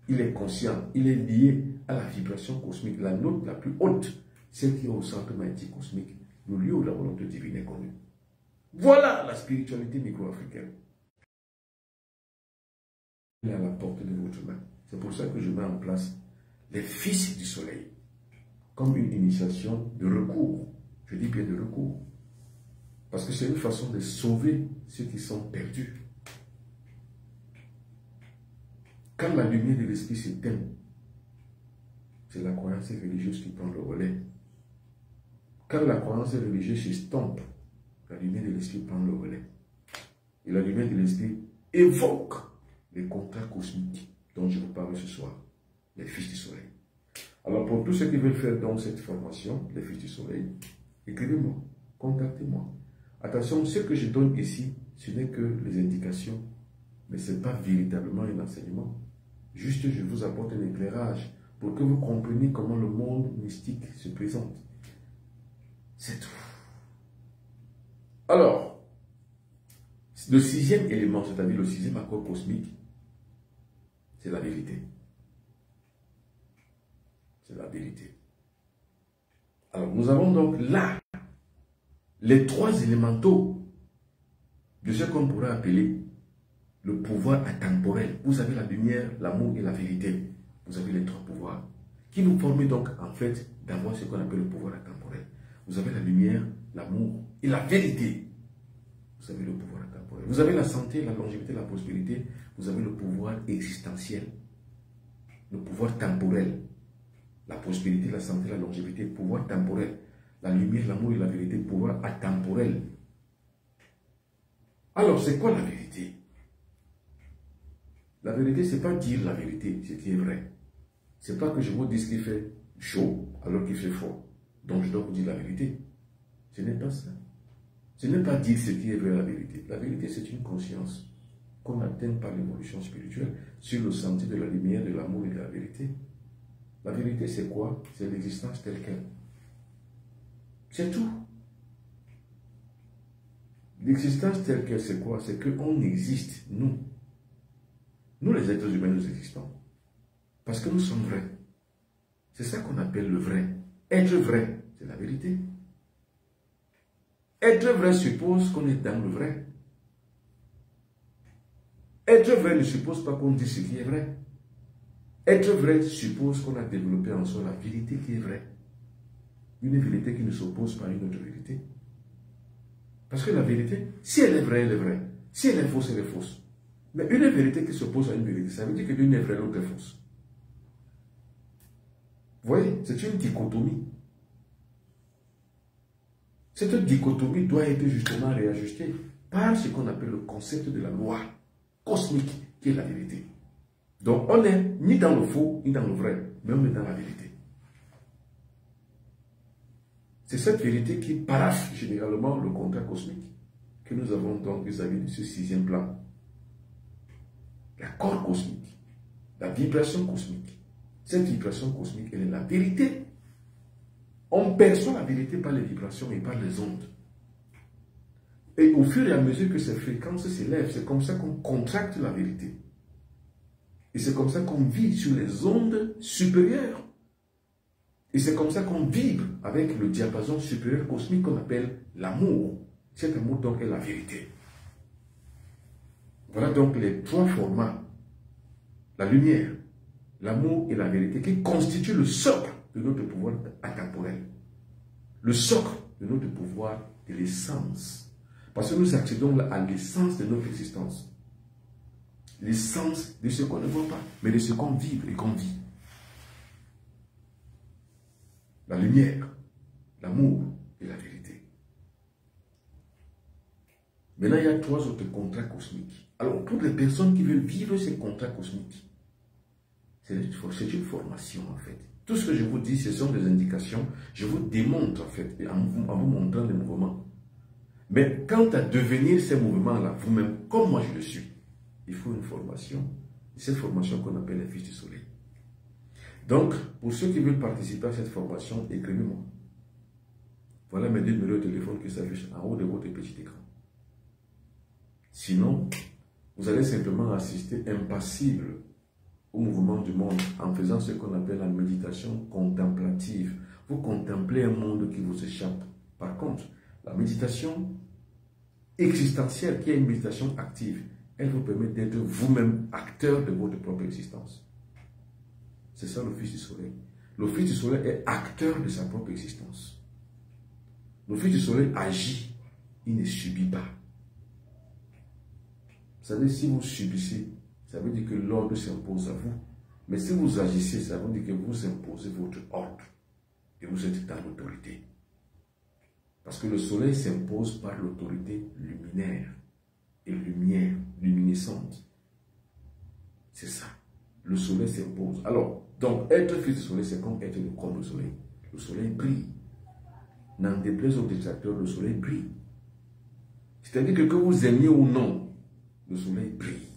Il est conscient, il est lié à la vibration cosmique, la note la plus haute, celle qui est au centre magnétique cosmique, le lieu où la volonté divine est connue. Voilà la spiritualité micro-africaine. Elle est à la portée de votre main. C'est pour ça que je mets en place les fils du soleil, comme une initiation de recours. Je dis bien de recours. Parce que c'est une façon de sauver ceux qui sont perdus. Quand la lumière de l'esprit s'éteint, c'est la croyance religieuse qui prend le relais. Quand la croyance religieuse s'estompe, la lumière de l'esprit prend le relais. Et la lumière de l'esprit évoque les contrats cosmiques dont je vous parle ce soir, les fils du soleil. Alors pour tous ceux qui veulent faire donc cette formation, les fils du soleil, écrivez-moi, contactez-moi. Attention, ce que je donne ici, ce n'est que les indications, mais ce n'est pas véritablement un enseignement. Juste, je vous apporte un éclairage pour que vous compreniez comment le monde mystique se présente. C'est tout. Alors, le sixième élément, c'est-à-dire le sixième accord cosmique, c'est la vérité. C'est la vérité. Alors, nous avons donc là les trois élémentaux de ce qu'on pourrait appeler le pouvoir intemporel. Vous avez la lumière, l'amour et la vérité. Vous avez les trois pouvoirs qui nous permettent donc en fait d'avoir ce qu'on appelle le pouvoir intemporel. Vous avez la lumière, l'amour et la vérité. vous avez le pouvoir intemporel. Vous avez la santé, la longévité, la prospérité, vous avez le pouvoir existentiel, le pouvoir temporel. La prospérité, la santé, la longévité, le pouvoir temporel. La lumière, l'amour et la vérité, le pouvoir atemporel. Alors, c'est quoi la vérité? La vérité, ce n'est pas dire la vérité, ce qui est vrai. Ce n'est pas que je vous dise qu'il fait chaud alors qu'il fait froid. Donc, je dois vous dire la vérité. Ce n'est pas ça. Ce n'est pas dire ce qui est vrai, la vérité. La vérité, c'est une conscience qu'on atteint par l'évolution spirituelle sur le sentier de la lumière, de l'amour et de la vérité. La vérité, c'est quoi? C'est l'existence telle qu'elle. C'est tout. L'existence telle qu'elle, c'est quoi? C'est qu'on existe, nous. Nous, les êtres humains, nous existons. Parce que nous sommes vrais. C'est ça qu'on appelle le vrai. Être vrai, c'est la vérité. Être vrai suppose qu'on est dans le vrai. Être vrai ne suppose pas qu'on dit ce qui est vrai. Être vrai suppose qu'on a développé en soi la vérité qui est vraie. Une vérité qui ne s'oppose pas à une autre vérité. Parce que la vérité, si elle est vraie, elle est vraie. Si elle est fausse, elle est fausse. Mais une vérité qui s'oppose à une vérité, ça veut dire que l'une est vraie, l'autre est fausse. Vous voyez, c'est une dichotomie. Cette dichotomie doit être justement réajustée par ce qu'on appelle le concept de la loi cosmique, qui est la vérité. Donc, on n'est ni dans le faux, ni dans le vrai, mais on est dans la vérité. C'est cette vérité qui paraphe généralement le contrat cosmique que nous avons donc vis-à-vis de ce sixième plan. L'accord cosmique, la vibration cosmique. Cette vibration cosmique, elle est la vérité. On perçoit la vérité par les vibrations et par les ondes. Et au fur et à mesure que ces fréquences s'élèvent, c'est comme ça qu'on contracte la vérité. Et c'est comme ça qu'on vit sur les ondes supérieures. Et c'est comme ça qu'on vibre avec le diapason supérieur cosmique qu'on appelle l'amour. Cet amour donc est la vérité. Voilà donc les trois formats. La lumière, l'amour et la vérité qui constituent le socle de notre pouvoir atemporel. Le socle de notre pouvoir de l'essence. Parce que nous accédons à l'essence de notre existence. L'essence de ce qu'on ne voit pas, mais de ce qu'on vibre et qu'on vit. La lumière, l'amour et la vérité. Maintenant, il y a trois autres contrats cosmiques. Alors, pour les personnes qui veulent vivre ces contrats cosmiques, c'est une formation en fait. Tout ce que je vous dis, ce sont des indications. Je vous démontre en fait, en vous montrant les mouvements. Mais quant à devenir ces mouvements-là, vous-même, comme moi je le suis, il faut une formation. Cette formation qu'on appelle les fils du soleil. Donc, pour ceux qui veulent participer à cette formation, écrivez-moi. Voilà mes deux numéros de téléphone qui s'affichent en haut de votre petit écran. Sinon, vous allez simplement assister impassible au mouvement du monde en faisant ce qu'on appelle la méditation contemplative. Vous contemplez un monde qui vous échappe. Par contre, la méditation existentielle, qui est une méditation active, elle vous permet d'être vous-même acteur de votre propre existence. C'est ça le Fils du Soleil. Le Fils du Soleil est acteur de sa propre existence. Le Fils du Soleil agit, il ne subit pas. Vous savez, si vous subissez, ça veut dire que l'ordre s'impose à vous. Mais si vous agissez, ça veut dire que vous imposez votre ordre. Et vous êtes dans l'autorité. Parce que le soleil s'impose par l'autorité luminaire et lumière, luminescente. C'est ça. Le soleil s'impose. Alors, donc, être fils du soleil, c'est comme être le corps du soleil. Le soleil brille. N'en déplaise aux détracteurs, le soleil brille. C'est-à-dire que vous aimiez ou non, le soleil brille.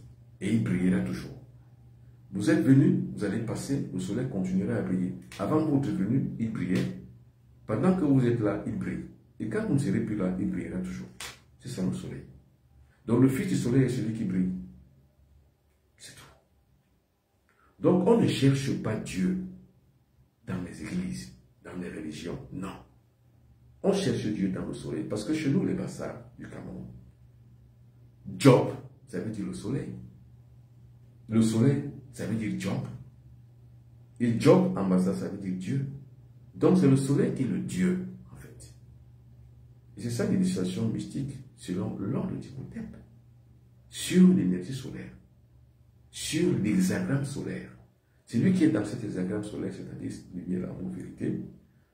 Et il brillera toujours. Vous êtes venu, vous allez passer, le soleil continuera à briller. Avant votre venue, il brillait. Pendant que vous êtes là, il brille. Et quand vous ne serez plus là, il brillera toujours. C'est ça le soleil. Donc le fils du soleil est celui qui brille. C'est tout. Donc on ne cherche pas Dieu dans les églises, dans les religions. Non. On cherche Dieu dans le soleil. Parce que chez nous, les Bassards du Cameroun, Job, ça veut dire le soleil. Le soleil, ça veut dire Job. Et Job, en Bassa, ça veut dire Dieu. Donc c'est le soleil qui est le Dieu, en fait. Et c'est ça l'initiation mystique. selon l'ordre d'Imhotep, sur l'énergie solaire, sur l'hexagramme solaire. Celui qui est dans cet hexagramme solaire, c'est-à-dire lumière, amour, vérité,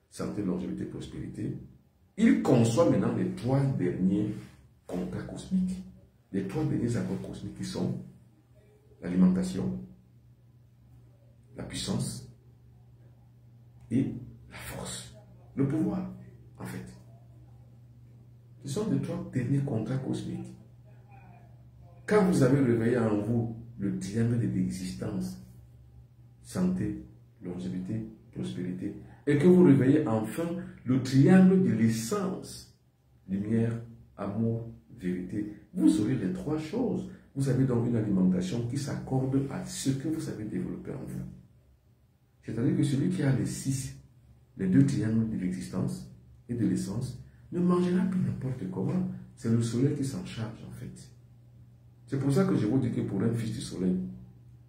santé, longévité, prospérité, il conçoit maintenant les 3 derniers contrats cosmiques. Les 3 derniers accords cosmiques qui sont l'alimentation, la puissance et la force, le pouvoir, en fait. Ce sont les 3 derniers contrats cosmiques. Quand vous avez réveillé en vous le triangle de l'existence, santé, longévité, prospérité, et que vous réveillez enfin le triangle de l'essence, lumière, amour, vérité, vous aurez les 3 choses. Vous avez donc une alimentation qui s'accorde à ce que vous avez développé en vous. C'est-à-dire que celui qui a les 6, les 2 triangles de l'existence et de l'essence, ne mangera plus n'importe comment. C'est le soleil qui s'en charge en fait. C'est pour ça que je vous dis que pour un fils du soleil,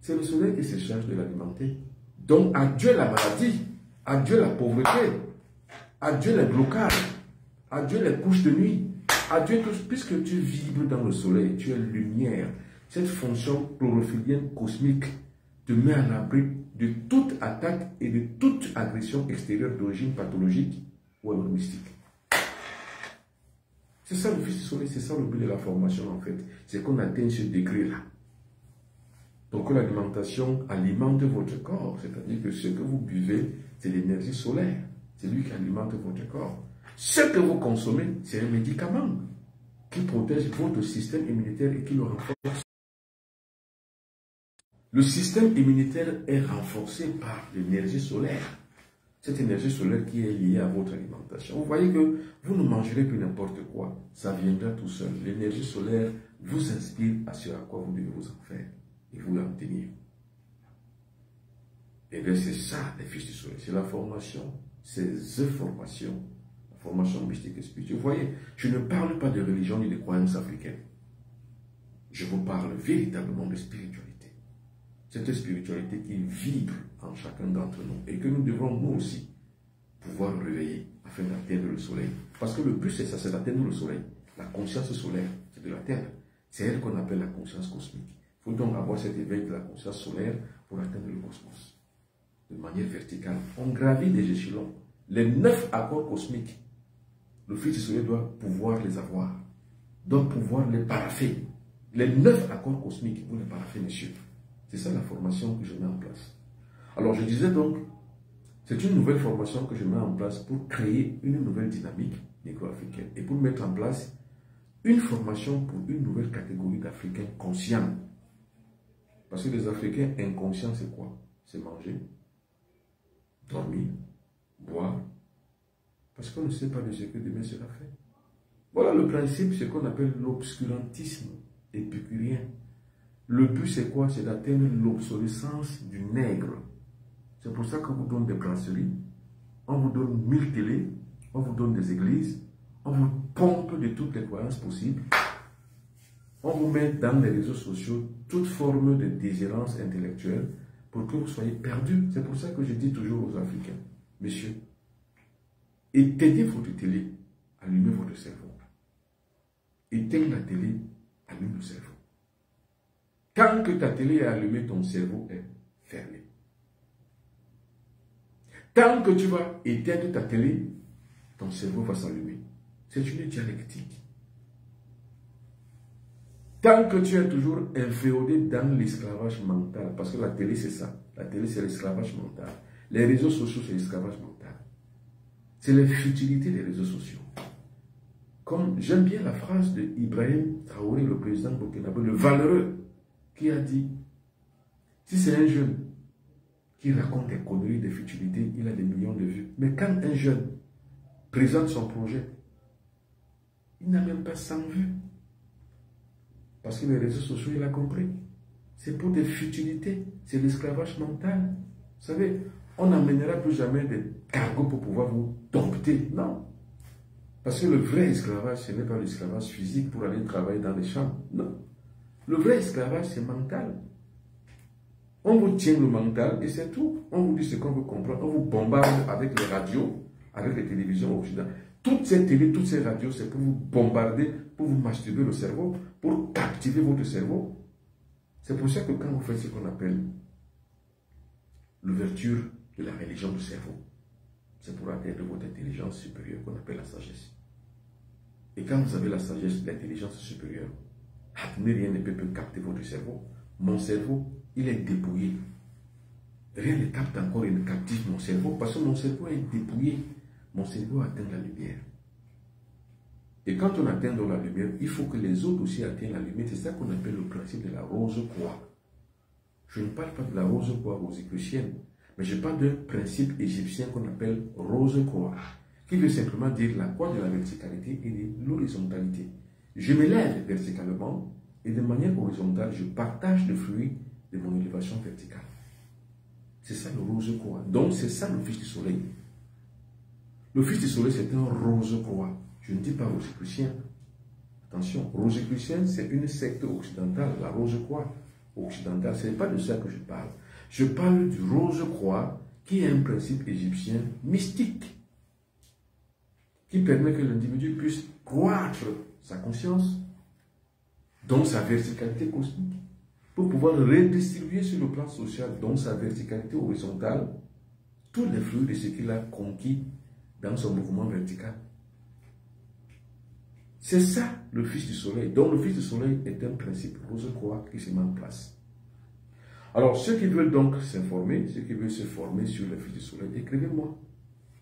c'est le soleil qui se charge de l'alimenter. Donc adieu la maladie, adieu la pauvreté, adieu les blocages, adieu les couches de nuit, adieu tout, puisque tu vibres dans le soleil, tu es lumière. Cette fonction chlorophyllienne cosmique te met à l'abri de toute attaque et de toute agression extérieure d'origine pathologique ou alors mystique. C'est ça le fils du soleil, c'est ça le but de la formation en fait. C'est qu'on atteigne ce degré-là. Donc l'alimentation alimente votre corps, c'est-à-dire que ce que vous buvez, c'est l'énergie solaire. C'est lui qui alimente votre corps. Ce que vous consommez, c'est un médicament qui protège votre système immunitaire et qui le renforce. Le système immunitaire est renforcé par l'énergie solaire. Cette énergie solaire qui est liée à votre alimentation. Vous voyez que vous ne mangerez plus n'importe quoi. Ça viendra tout seul. L'énergie solaire vous inspire à ce à quoi vous devez vous en faire. Et vous en tenir. Et bien c'est ça les fils du soleil. C'est la formation. C'est the formation. La formation mystique et spirituelle. Vous voyez, je ne parle pas de religion ni de croyances africaines. Je vous parle véritablement de spiritualité. Cette spiritualité qui vibre en chacun d'entre nous et que nous devons nous aussi pouvoir réveiller afin d'atteindre le soleil. Parce que le but c'est ça, c'est d'atteindre le soleil. La conscience solaire, c'est de la Terre. C'est elle qu'on appelle la conscience cosmique. Il faut donc avoir cet éveil de la conscience solaire pour atteindre le cosmos. De manière verticale. On gravit des échelons. Les 9 accords cosmiques, le fils du soleil doit pouvoir les avoir. Doit pouvoir les paraffer. Les 9 accords cosmiques, vous les paraffez, messieurs. C'est ça la formation que je mets en place. Alors je disais donc, c'est une nouvelle formation que je mets en place pour créer une nouvelle dynamique négro-africaine et pour mettre en place une formation pour une nouvelle catégorie d'Africains conscients. Parce que les Africains inconscients, c'est quoi? C'est manger, dormir, boire, parce qu'on ne sait pas de ce que demain sera fait. Voilà le principe, ce qu'on appelle l'obscurantisme épicurien. Le but, c'est quoi? C'est d'atteindre l'obsolescence du nègre. C'est pour ça qu'on vous donne des brasseries, on vous donne 1000 télés, on vous donne des églises, on vous pompe de toutes les croyances possibles, on vous met dans les réseaux sociaux toute forme de désirance intellectuelle pour que vous soyez perdus. C'est pour ça que je dis toujours aux Africains, messieurs, éteignez votre télé, allumez votre cerveau. Éteigne la télé, allume le cerveau. Tant que ta télé est allumée, ton cerveau est fermé. Tant que tu vas éteindre ta télé, ton cerveau va s'allumer. C'est une dialectique. Tant que tu es toujours inféodé dans l'esclavage mental, parce que la télé c'est ça, la télé c'est l'esclavage mental, les réseaux sociaux c'est l'esclavage mental. C'est les futilités des réseaux sociaux. Comme j'aime bien la phrase de Ibrahim Traoré, le président burkinabé, le valeureux, qui a dit, si c'est un jeune qui raconte des conneries, des futilités, il a des millions de vues. Mais quand un jeune présente son projet, il n'a même pas 100 vues. Parce que les réseaux sociaux, il a compris. C'est pour des futilités, c'est l'esclavage mental. Vous savez, on n'amènera plus jamais des cargos pour pouvoir vous dompter. Non. Parce que le vrai esclavage, ce n'est pas l'esclavage physique pour aller travailler dans les champs. Non. Le vrai esclavage, c'est mental. On vous tient le mental et c'est tout. On vous dit ce qu'on veut comprendre. On vous bombarde avec les radios, avec les télévisions occidentales. Toutes ces télés, toutes ces radios, c'est pour vous bombarder, pour vous masturber le cerveau, pour captiver votre cerveau. C'est pour ça que quand vous faites ce qu'on appelle l'ouverture de la religion du cerveau, c'est pour atteindre votre intelligence supérieure qu'on appelle la sagesse. Et quand vous avez la sagesse, l'intelligence supérieure, rien ne peut capter votre cerveau. Mon cerveau, il est dépouillé. Rien ne capte encore et ne captive mon cerveau parce que mon cerveau est dépouillé. Mon cerveau atteint la lumière. Et quand on atteint dans la lumière, il faut que les autres aussi atteignent la lumière. C'est ça qu'on appelle le principe de la rose-croix. Je ne parle pas de la rose-croix rosicrucienne, mais je parle d'un principe égyptien qu'on appelle rose-croix, qui veut simplement dire la croix de la verticalité et de l'horizontalité. Je m'élève verticalement et de manière horizontale, je partage le fruit de mon élévation verticale. C'est ça le rose-croix. Donc c'est ça le Fils du Soleil. Le Fils du Soleil, c'est un rose-croix. Je ne dis pas rosicrucien. Attention, rosicrucien, c'est une secte occidentale, la rose-croix occidentale. Ce n'est pas de ça que je parle. Je parle du rose-croix, qui est un principe égyptien mystique, qui permet que l'individu puisse croître sa conscience, donc sa verticalité cosmique, pour pouvoir redistribuer sur le plan social, donc sa verticalité horizontale, tous les fruits de ce qu'il a conquis dans son mouvement vertical. C'est ça le Fils du Soleil. Donc le Fils du Soleil est un principe rose-croix qui se met en place. Alors ceux qui veulent donc s'informer, ceux qui veulent se former sur le Fils du Soleil, écrivez-moi.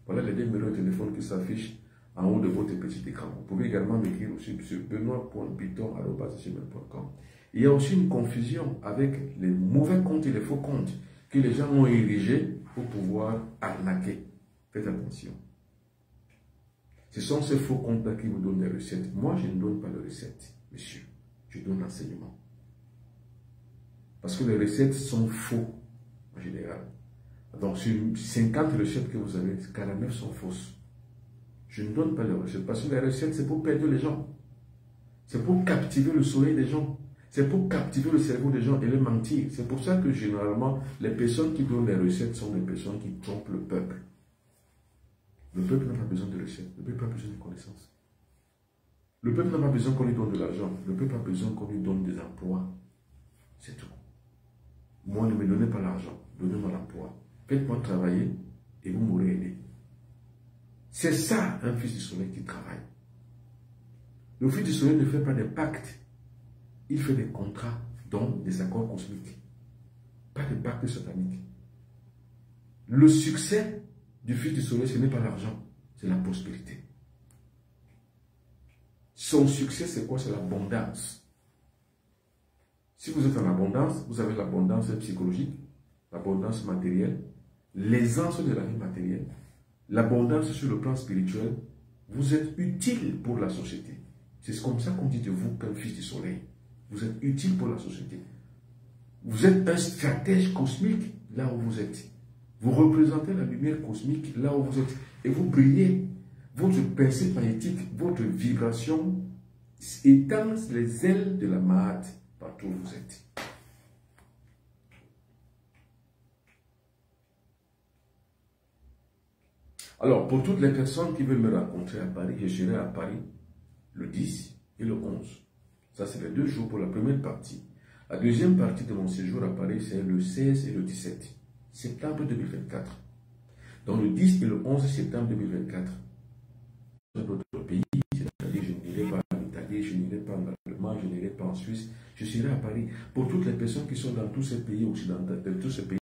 Voilà les deux numéros de téléphone qui s'affichent en haut de votre petit écran. Vous pouvez également m'écrire aussi sur benoît.piton@gmail.com. Il y a aussi une confusion avec les mauvais comptes et les faux comptes que les gens ont érigés pour pouvoir arnaquer. Faites attention. Ce sont ces faux comptes-là qui vous donnent les recettes. Moi, je ne donne pas de recettes, monsieur. Je donne l'enseignement. Parce que les recettes sont faux, en général. Donc, sur 50 recettes que vous avez, 49 sont fausses. Je ne donne pas les recettes. Parce que les recettes, c'est pour perdre les gens. C'est pour captiver le soleil des gens. C'est pour captiver le cerveau des gens et les mentir. C'est pour ça que, généralement, les personnes qui donnent les recettes sont des personnes qui trompent le peuple. Le peuple n'a pas besoin de recettes. Le peuple n'a pas besoin de connaissances. Le peuple n'a pas besoin qu'on lui donne de l'argent. Le peuple a besoin qu'on lui donne des emplois. C'est tout. Moi, ne me donnez pas l'argent. Donnez-moi l'emploi. Faites-moi travailler et vous m'aurez aidé. C'est ça, un Fils du Soleil qui travaille. Le Fils du Soleil ne fait pas des pactes. Il fait des contrats, donc des accords cosmiques. Pas des pactes sataniques. Le succès du Fils du Soleil, ce n'est pas l'argent, c'est la prospérité. Son succès, c'est quoi? C'est l'abondance. Si vous êtes en abondance, vous avez l'abondance psychologique, l'abondance matérielle, l'aisance de la vie matérielle, l'abondance sur le plan spirituel. Vous êtes utile pour la société. C'est comme ça qu'on dit de vous qu'un Fils du Soleil. Vous êtes utile pour la société. Vous êtes un stratège cosmique là où vous êtes. Vous représentez la lumière cosmique là où vous êtes. Et vous brillez. Votre pensée magnétique, votre vibration étend les ailes de la Mahat partout où vous êtes. Alors, pour toutes les personnes qui veulent me rencontrer à Paris, je serai à Paris le 10 et le 11. Ça, c'est les 2 jours pour la première partie. La deuxième partie de mon séjour à Paris, c'est le 16 et le 17 septembre 2024. Donc, le 10 et le 11 septembre 2024, dans d'autres pays, c'est-à-dire je n'irai pas en Italie, je n'irai pas en Allemagne, je n'irai pas en Suisse, je serai à Paris. Pour toutes les personnes qui sont dans tous ces pays occidentaux, tous ces pays